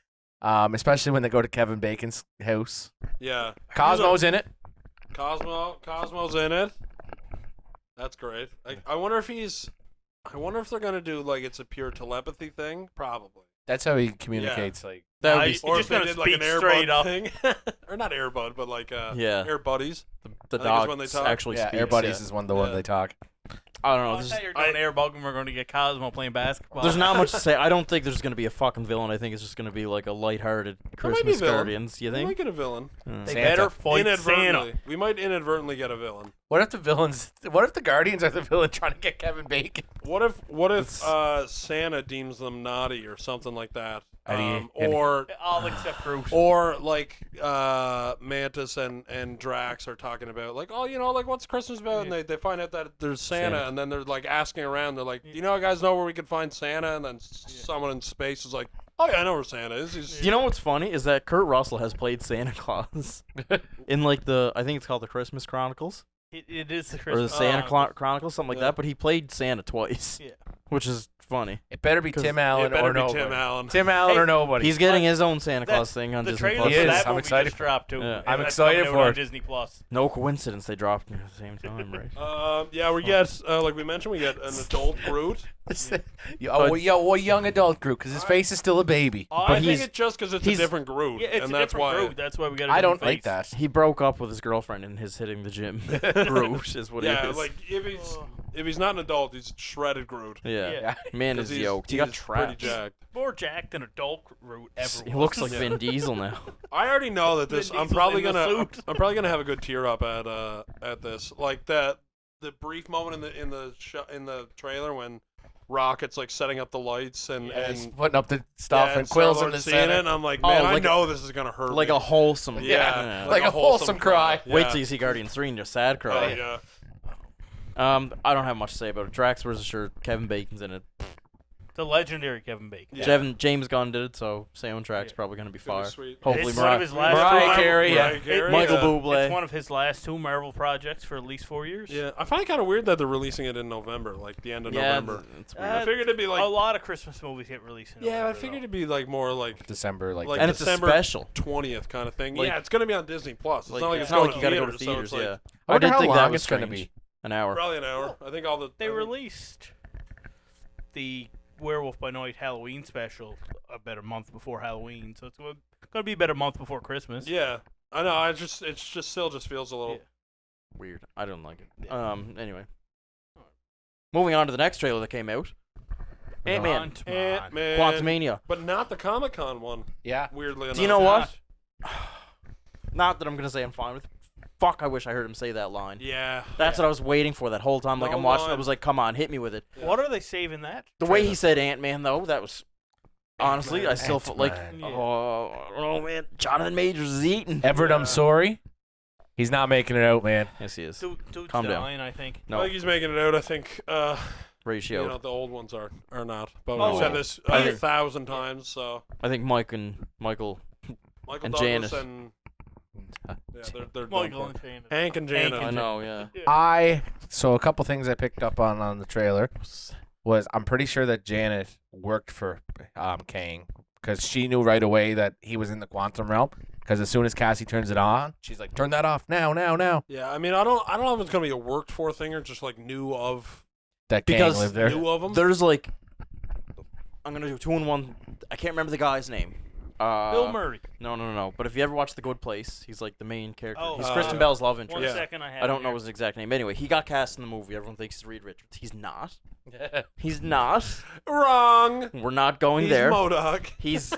especially when they go to Kevin Bacon's house. Yeah. Cosmo's in it. Cosmo's in it. That's great. I wonder if they're gonna do like it's a pure telepathy thing. Probably. That's how he communicates. Like That would I- be He's Or just if they gonna did like an speak Air straight Bud up. thing, or not Air Bud, but like Yeah. Air Buddies. the I think it's dog when they talk. actually yeah, speaks. Air Buddies yeah. is the one Yeah. they talk. I don't know. I There's, thought you were doing Airbug and we're going to get Cosmo playing basketball. there's not much to say. I don't think there's going to be a fucking villain. I think it's just going to be like a lighthearted might be a Christmas villain. Guardians. You We might think? get a villain. They Santa. better fight Inadvertently. Santa. We might inadvertently get a villain. What if the villains? What if the Guardians are the villain trying to get Kevin Bacon? What if Santa deems them naughty or something like that? Eddie- All except Groot. Or like Mantis and Drax are talking about like, oh, you know, like what's Christmas about? And they find out that there's Santa, and then they're like asking around. They're like, you know, guys know where we can find Santa? And then someone in space is like, oh yeah, I know where Santa is. He's You know what's funny is that Kurt Russell has played Santa Claus in like I think it's called the Christmas Chronicles It is the or the Christmas. Santa Chronicles, something like Yeah. that. But he played Santa twice, Yeah. which is funny. It better be 'Cause Tim it Allen better or be nobody. Tim Allen. Tim Allen Hey, or nobody. He's getting his own Santa That- Claus thing on The Disney trailer Plus. He for is. that I'm movie excited just for- dropped too. Yeah. And I'm that's excited coming out for on it. Disney Plus. No coincidence they dropped at the same time, right? Yeah, we get like we mentioned, we get an adult Groot. What young adult Groot? Because his face is still a baby. I think he's- it's just because it's a he's- different Groot, Yeah, it's and a that's different why. Groot. That's why we got. I don't like that. He broke up with his girlfriend and his hitting the gym. Groot is what he Yeah, is. like if he's not an adult, he's shredded Groot. yeah. Yeah. Man 'Cause is he's- yoked. He got he's pretty trapped. jacked. More jacked than adult Groot ever. He was. looks like Yeah. Vin Diesel now. I already know that this. Vin I'm Diesel probably in the gonna. suit. I'm probably gonna have a good tear up at this. Like that, the brief moment in the trailer when Rocket's like setting up the lights and He's and putting up the stuff yeah, and Quill's in Star-Lord's the seeing center. it, and I'm like, Oh, man, like I know this is gonna hurt. Like me. a wholesome. yeah, Like a wholesome cry. Yeah. Wait till you see Guardians 3 and you're sad Oh, cry. yeah. I don't have much to say about it. Drax was sure Kevin Bacon's in it. The legendary Kevin Bacon. Yeah. James Gunn did it, so soundtrack's Yeah. probably gonna be Gonna be fire. sweet. Hopefully, It's one of his last Mariah two Carey, Marvel- yeah. Carey, Michael yeah. Bublé. It's one of his last two Marvel projects for at least 4 years. Yeah, I find it kind of weird that they're releasing it in November, like the end of yeah, November. it's weird. I figured it'd be like, a lot of Christmas movies get released. In yeah, I November, figured though. it'd be like more like December, like Like and it's a December special. 20th kind of thing. Like- yeah, it's gonna be on Disney Plus. It's not like it's it's not going like you gotta go to so theaters. it's like Yeah, I wonder did how think long that was it's gonna strange. be. An hour. probably an hour. I think all the They I think- released the Werewolf by Night Halloween special about a month before Halloween, so it's gonna be about a month before Christmas. Yeah, I know. It's just still just feels a little. Yeah. Weird. I don't like it. Yeah. Anyway. Moving on to the next trailer that came out. Ant-Man. Ant-Man. Quantumania. But not the Comic-Con one. Yeah. Weirdly enough. Do you know what? Not that I'm gonna say I'm fine with. Fuck, I wish I heard him say that line. Yeah. That's what I was waiting for that whole time. Like, No I'm watching, I line. was like, come on, hit me with it. Yeah. What are they saving that? The way he Trailer. said Ant-Man, though, that was... Honestly, I still felt like... Ant-Man. Yeah. Oh, I don't know, man. Jonathan Majors is eating. Everett, Yeah. I'm sorry. He's not making it out, man. Yes, he is. Dude's Calm down. dying, I think. I No, think he's making it out. I think. ratio. You know, the old ones are not. But Oh, we've said this I a think- 1,000 times. So I think Michael Michael And Douglas Janet. and yeah, they're Michael done and for it. Shannon. Hank and Janet. Hank I and know, yeah. So a couple things I picked up on the trailer was I'm pretty sure that Janet worked for Kang because she knew right away that he was in the quantum realm. Because as soon as Cassie turns it on, she's like, "Turn that off now, now, now." Yeah, I mean, I don't know if it's gonna be a worked for thing or just like knew of That Kang Because lived there. knew of them. There's like... I'm going to do 2 in 1. I can't remember the guy's name. Bill Murray. No. But if you ever watch The Good Place, he's like the main character. Oh, He's uh, Kristen Bell's love One interest. Yeah. second, I have. I don't it know here. his exact name. Anyway, he got cast in the movie. Everyone thinks he's Reed Richards. He's not. He's not. Wrong. We're not going He's there. MODOK. He's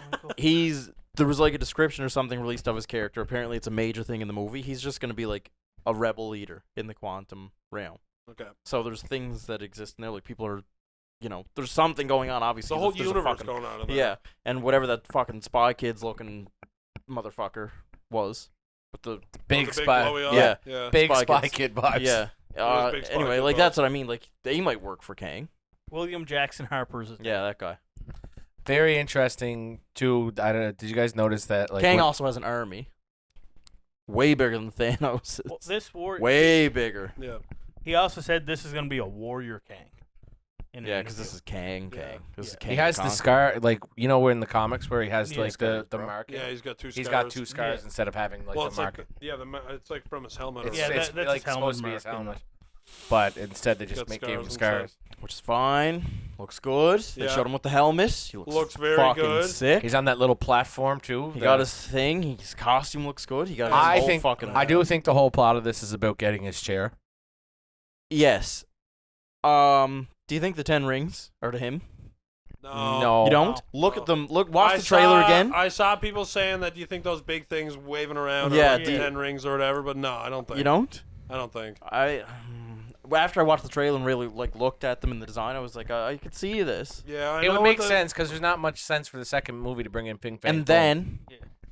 there was like a description or something released of his character. Apparently, it's a major thing in the movie. He's just going to be like a rebel leader in the quantum realm. Okay. So there's things that exist in there. Like people are, there's something going on. Obviously, The whole there's a universe fucking- going on in there. Yeah, and whatever that fucking Spy Kids looking motherfucker was, with the Big The spy. glowy eye. Yeah. Yeah. Big Spy Spy Kids. Kid vibes. yeah. was big Spy Anyway, Kid like vibes. that's what I mean. Like they might work for Kang. William Jackson Harper's. His Yeah, that guy. Very interesting too. I don't know. Did you guys notice that? Like, Kang when- also has an army, way bigger than Thanos. Well, this war. Way bigger. Yeah. He also said this is going to be a warrior Kang. in an Yeah, because this interview. is Kang. Yeah. This is Yeah. Kang. he has the Conqueror. scar, like we're in the comics where he has Yeah, like scars, the bro. market. Yeah, he's got two scars. He's got 2 scars Yeah. instead of having like Well, the it's like market. it's like from his helmet. It's, or Yeah, whatever. it's that's like his helmet supposed to be his mark, helmet, but instead they He's just got gave him scars scars. Which is fine. Looks good. They Yeah. showed him with the helmet. He Looks very fucking good. sick. He's on that little platform too. He got his thing. His costume looks good. He got his I whole think fucking. I do think the whole plot of this is about getting his chair. Yes. Do you think the 10 rings are to him? No. You don't? No. Look No. at them. Watch the trailer again. I saw people saying that. Do you think those big things waving around Yeah, are like do you- 10 rings or whatever? But no, I don't think. You don't? I don't think. After I watched the trailer and really like looked at them in the design, I was like, I could see this. Yeah, I It know would what make the- sense because there's not much sense for the second movie to bring in Ping Fang. And then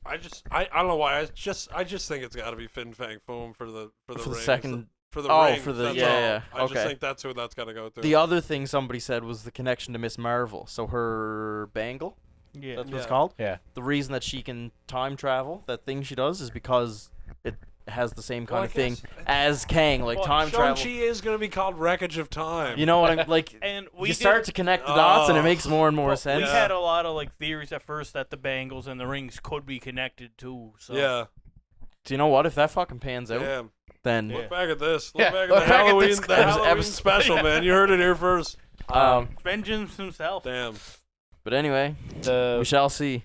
I don't know why. I just think it's got to be Fin Fang Foom for the for the rings. second, For the Oh, rings, for the- that's yeah, all. yeah, I just okay. think that's who that's got to go to. the other thing somebody said was the connection to Miss Marvel. So her bangle, Yeah. that's what it's Yeah. called. Yeah. The reason that she can time travel, that thing she does, is because it has the same kind Well, I of thing guess- as Kang, like Well, time travel. Shang-Chi is going to be called Wreckage of Time. You know what I'm like? And we You did- start to connect the dots, and it Oh. makes more and more well, sense. We Yeah. had a lot of like theories at first that the bangles and the rings could be connected too. So Yeah. Do you know what? If that fucking pans out, Yeah. then Yeah. Look back at this. Look Yeah, back at look the back at Halloween, this the guy. Halloween Episode- special, man. You heard it here first. vengeance himself. Damn. But anyway, we The shall see.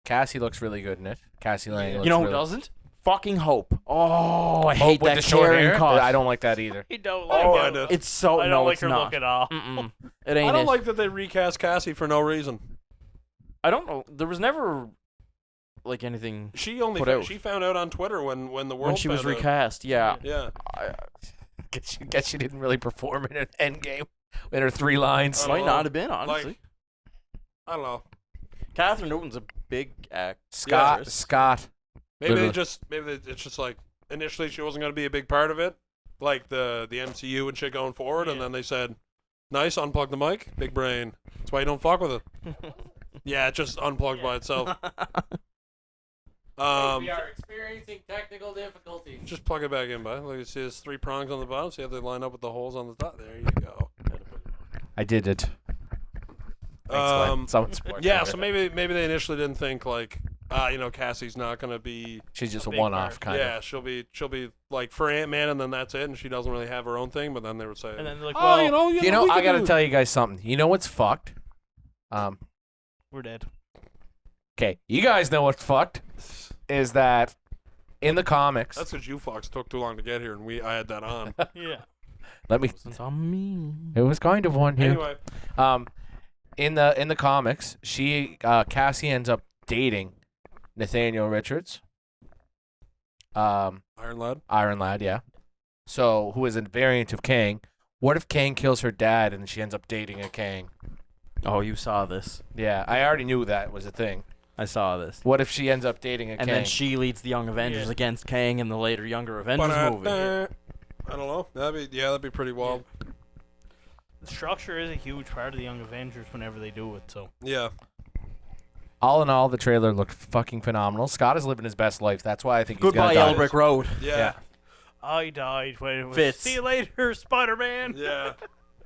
Cassie looks really good in it. Cassie Lang. Looks You know who really... doesn't? Fucking Hope. Oh, I Hope hate with that the short carrying hair. cost. I don't like that either. I don't like Oh, it. I do. It's so I don't no, like it's her not. look at all. Mm-mm. It ain't. I don't it. like that they recast Cassie for no reason. I don't know. There was never like anything She only Put out. she found out on Twitter when the world when she was found out. recast. Yeah. Yeah. Guess she didn't really perform in an Endgame in her 3 lines. I Might don't not know. have been honestly. Like, I don't know. Catherine Newton's a big act. Scott. actress. Scott. Maybe Literally. it's just like initially she wasn't going to be a big part of it, like the MCU and shit going forward, and Yeah. then they said, "Nice, unplug the mic, big brain. That's why you don't fuck with it." Yeah, it just unplugged by itself. are experiencing technical difficulties. Just plug it back in, bud. Look, you see there's 3 prongs on the bottom. See how they line up with the holes on the top. There you go. I did it. Thanks, Glenn. Someone support Yeah, me. so maybe they initially didn't think like Cassie's not gonna be. She's just A a big one-off part. kind Yeah, of. she'll be like for Ant-Man, and then that's it, and she doesn't really have her own thing. But then they would say, And then they're like, oh, well, You know, I gotta tell you guys something. You know what's fucked? we're dead. Okay, you guys know what's fucked is that in the comics. That's because you fucks took too long to get here, and I had that on. Yeah. Let me. Since I'm me. It was kind of one here. Anyway, In the comics, Cassie ends up dating Nathaniel Richards. Iron Lad. Iron Lad, yeah. So who is a variant of Kang? What if Kang kills her dad and she ends up dating a Kang? Oh, you saw this. Yeah, I already knew that was a thing. I saw this. What if she ends up dating a And Kang? then she leads the Young Avengers Yeah. against Kang in the later Younger Avengers movie. I don't know. That'd be pretty wild. The structure is a huge part of the Young Avengers whenever they do it. So Yeah. All in all, the trailer looked fucking phenomenal. Scott is living his best life. That's why I think he's Goodbye, gonna die. Yellow Brick Road. Yeah. I died when it was. Fits. See you later, Spider-Man. Yeah.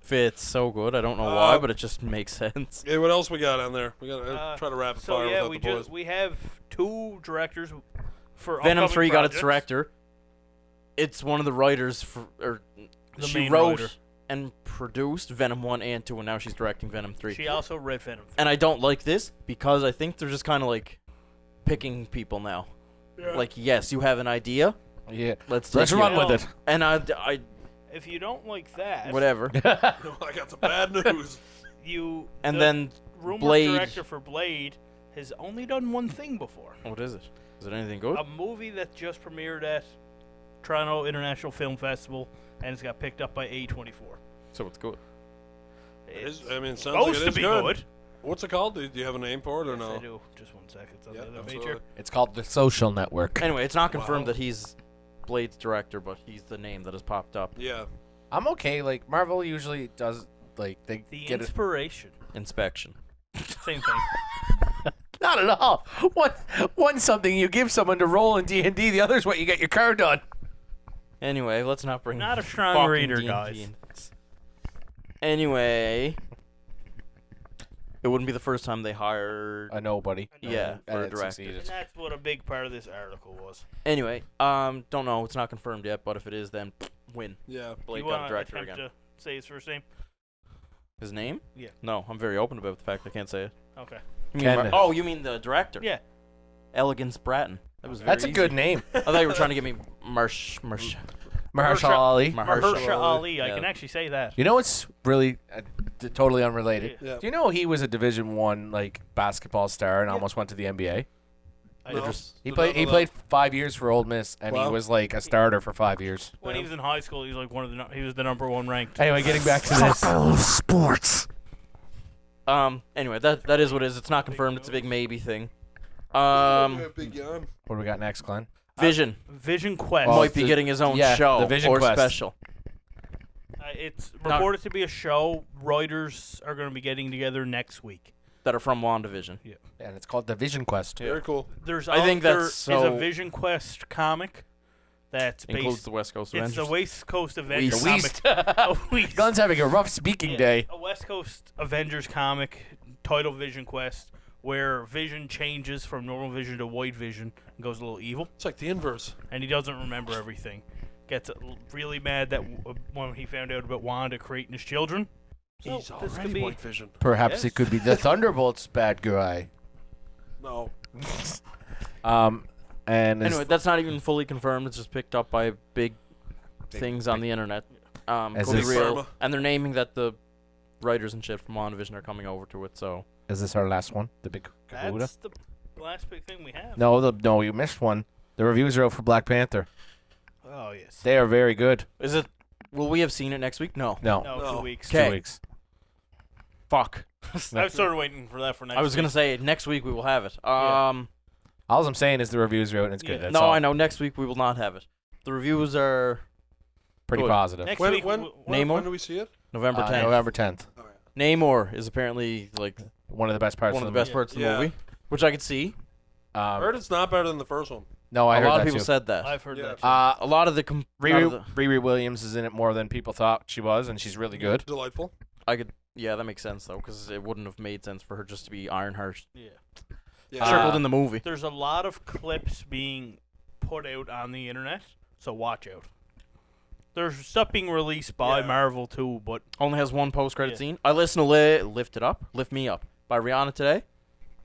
Fits so good. I don't know Uh, why, but it just makes sense. Hey, what else we got on there? We got to Uh, try to rapid So fire yeah, without the boys. we have 2 directors for Venom upcoming 3 got its projects. director. It's one of the writers The she main wrote writer. and produced Venom 1 and 2, and now she's directing Venom 3. She also wrote Venom. And I don't like this because I think they're just kind of like picking people now. Yeah. Like, yes, you have an idea. Yeah. Let's Let's take run you. with it. And I If you don't like that, whatever. I got some bad news. you And the then rumored Blade. director for Blade has only done one thing before. What is it? Is it anything good? A movie that just premiered at Toronto International Film Festival and it's got picked up by A24. So it's good. It's It sounds like supposed it to is be good. good. What's it called? Do you have a name for it or Yes, no? I do. Just one second. It's on Yep, the other page absolutely. here. It's called The Social Network. Anyway, it's not confirmed Wow. that he's Blade's director, but he's the name that has popped up. Yeah. I'm okay. Like Marvel usually does, like they The get it. inspiration. Inspection. Same thing. Not at all. One's something you give someone to roll in D&D. The other's what you get your card on. Anyway, let's not bring Not a strong fucking reader, D&D guys. into this. Anyway, it wouldn't be the first time they hired. A nobody. Yeah, And for a it director. succeeded. And that's what a big part of this article was. Anyway, don't know. It's not confirmed yet, but if it is, then win. Yeah. Blade you got a want to director attempt again. to say his first name? His name? Yeah. No, I'm very open about the fact I can't say it. Okay. You mean Kenneth. oh, you mean the director? Yeah. Elegance Bratton. That was very That's a easy. good name. I thought you were trying to get me Mahershala Mahershala- Ali. Mahershala Ali. I Yeah. can actually say that. You know what's really totally unrelated? Yeah. Do you know he was a Division I like basketball star and almost went to the NBA? I No. just, He Did played. not He know played 5 years for Old Miss, and he Wow. was like a starter for 5 years. when he was in high school, he was like he was the #1 ranked. Anyway, getting back to this. sports. Anyway, that is what it is. It's not confirmed. It's a big maybe thing. Big yawn. What do we got next, Glenn? Vision Vision Quest. Well, might be the- getting his own yeah, show the Vision or Quest. special. It's Not- reported to be a show. Writers are going to be getting together next week. That are from WandaVision. And it's called the Vision Quest. Very cool. I think there that's is so- a Vision Quest comic that's Includes based. the West Coast It's Avengers. the West Coast Avengers The comic. Weast. A Weast. Glenn's having a rough speaking Yeah, day. A West Coast Avengers comic titled Vision Quest, where Vision changes from normal Vision to White Vision and goes a little evil, It's like the inverse. and he doesn't remember everything. Gets really mad that when he found out about Wanda creating his children. So He's this could already be White Vision. Perhaps Yes. it could be the Thunderbolts bad guy. No. And Anyway, that's not even fully confirmed. It's just picked up by big things on the internet. As Could be is- real. Pharma. And they're naming that the writers and shit from WandaVision are coming over to it. So is this our last one? The big Kahuda? That's the last big thing we have. No, you missed one. The reviews are out for Black Panther. Oh yes. They are very good. is it? Will we have seen it next week? No. No, No, No. 2 weeks. 2 Okay. weeks. Fuck. I've started waiting for that for next. I was gonna week. say next week we will have it. Yeah. All I'm saying is the reviews are out and it's good. Yeah. That's No, all. I know. Next week we will not have it. The reviews are Pretty Good. positive. Next When week. Namor? when do we see it? November 10th. November 10th. Namor is apparently like One of the best parts one of of the the best parts of the Yeah. movie, which I could see. movie. I heard it's not better than the first one. No, I A heard lot that of people too. said that. I've heard Yeah. that. Too. A lot of the Riri Williams is in it more than people thought she was, and she's really good. Delightful. I could, yeah, that makes sense though, because it wouldn't have made sense for her just to be Ironheart. Yeah. Yeah. Circled in the movie. There's a lot of clips being put out on the internet, so watch out. There's stuff being released by Yeah. Marvel too, but Only has one post-credit Yeah. scene. I listened to Lift Me Up by Rihanna today.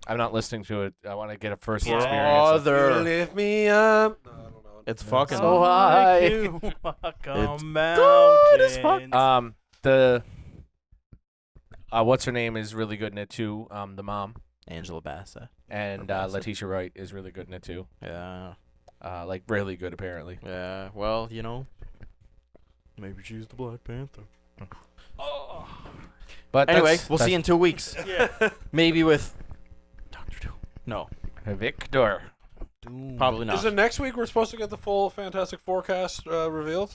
I'm not listening to it. I want to get a first Yeah. experience. of- Brother. Lift me up. No, I don't know. It's fucking... So high. Like you walk on It's mountains. good as fuck. The what's her name is really good in it too. The mom Angela Bassett. and Bassett. Letitia Wright is really good in it too. Yeah. Like really good apparently. Yeah. Well, you know. Maybe she's the Black Panther. But Anyway, we'll see you in 2 weeks. Yeah. Maybe with Doctor Doom. No, Victor. probably not. Is it next week we're supposed to get the full Fantastic Forecast revealed?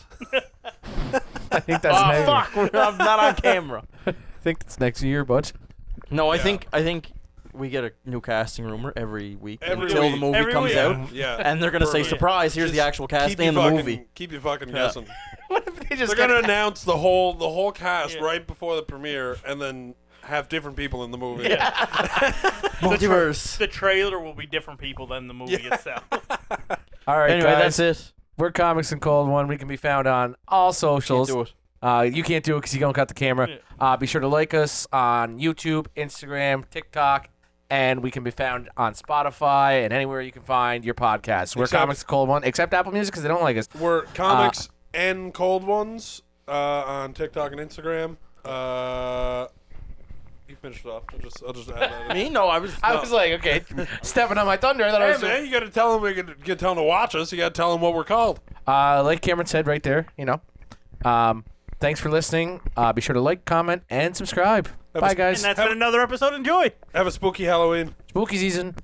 I think that's Oh next. fuck! I'm not on camera. I think it's next year, but No, I Yeah. think we get a new casting rumor every week Every until week. the movie Every comes week. out, Yeah. and they're gonna say, Perfect. "Surprise! Here's the Just actual cast Keep you and the fucking- movie." Keep you fucking Yeah. guessing. what if they just They're gonna announce the whole cast Yeah. right before the premiere, and then have different people in the movie. Multiverse. The trailer will be different people than the movie itself. All right, Anyway, guys. that's it. We're Comics and Cold One. We can be found on all Can't socials. do it. You can't do it because you don't got the camera. Be sure to like us on YouTube, Instagram, TikTok, and we can be found on Spotify and anywhere you can find your podcasts. We're Except- Comics and Cold One, except Apple Music because they don't like us. We're comics and cold ones on TikTok and Instagram. You finished it off. I'll just add that. in. Me? No, I was. I was like, okay, stepping on my thunder. I thought I Hey was man, you gotta tell them. You gotta tell them to watch us. You gotta tell them what we're called. like Cameron said right there, you know. Thanks for listening. Be sure to like, comment, and subscribe. That Bye, was- guys. And that's been another episode. Enjoy. Have a spooky Halloween. Spooky season.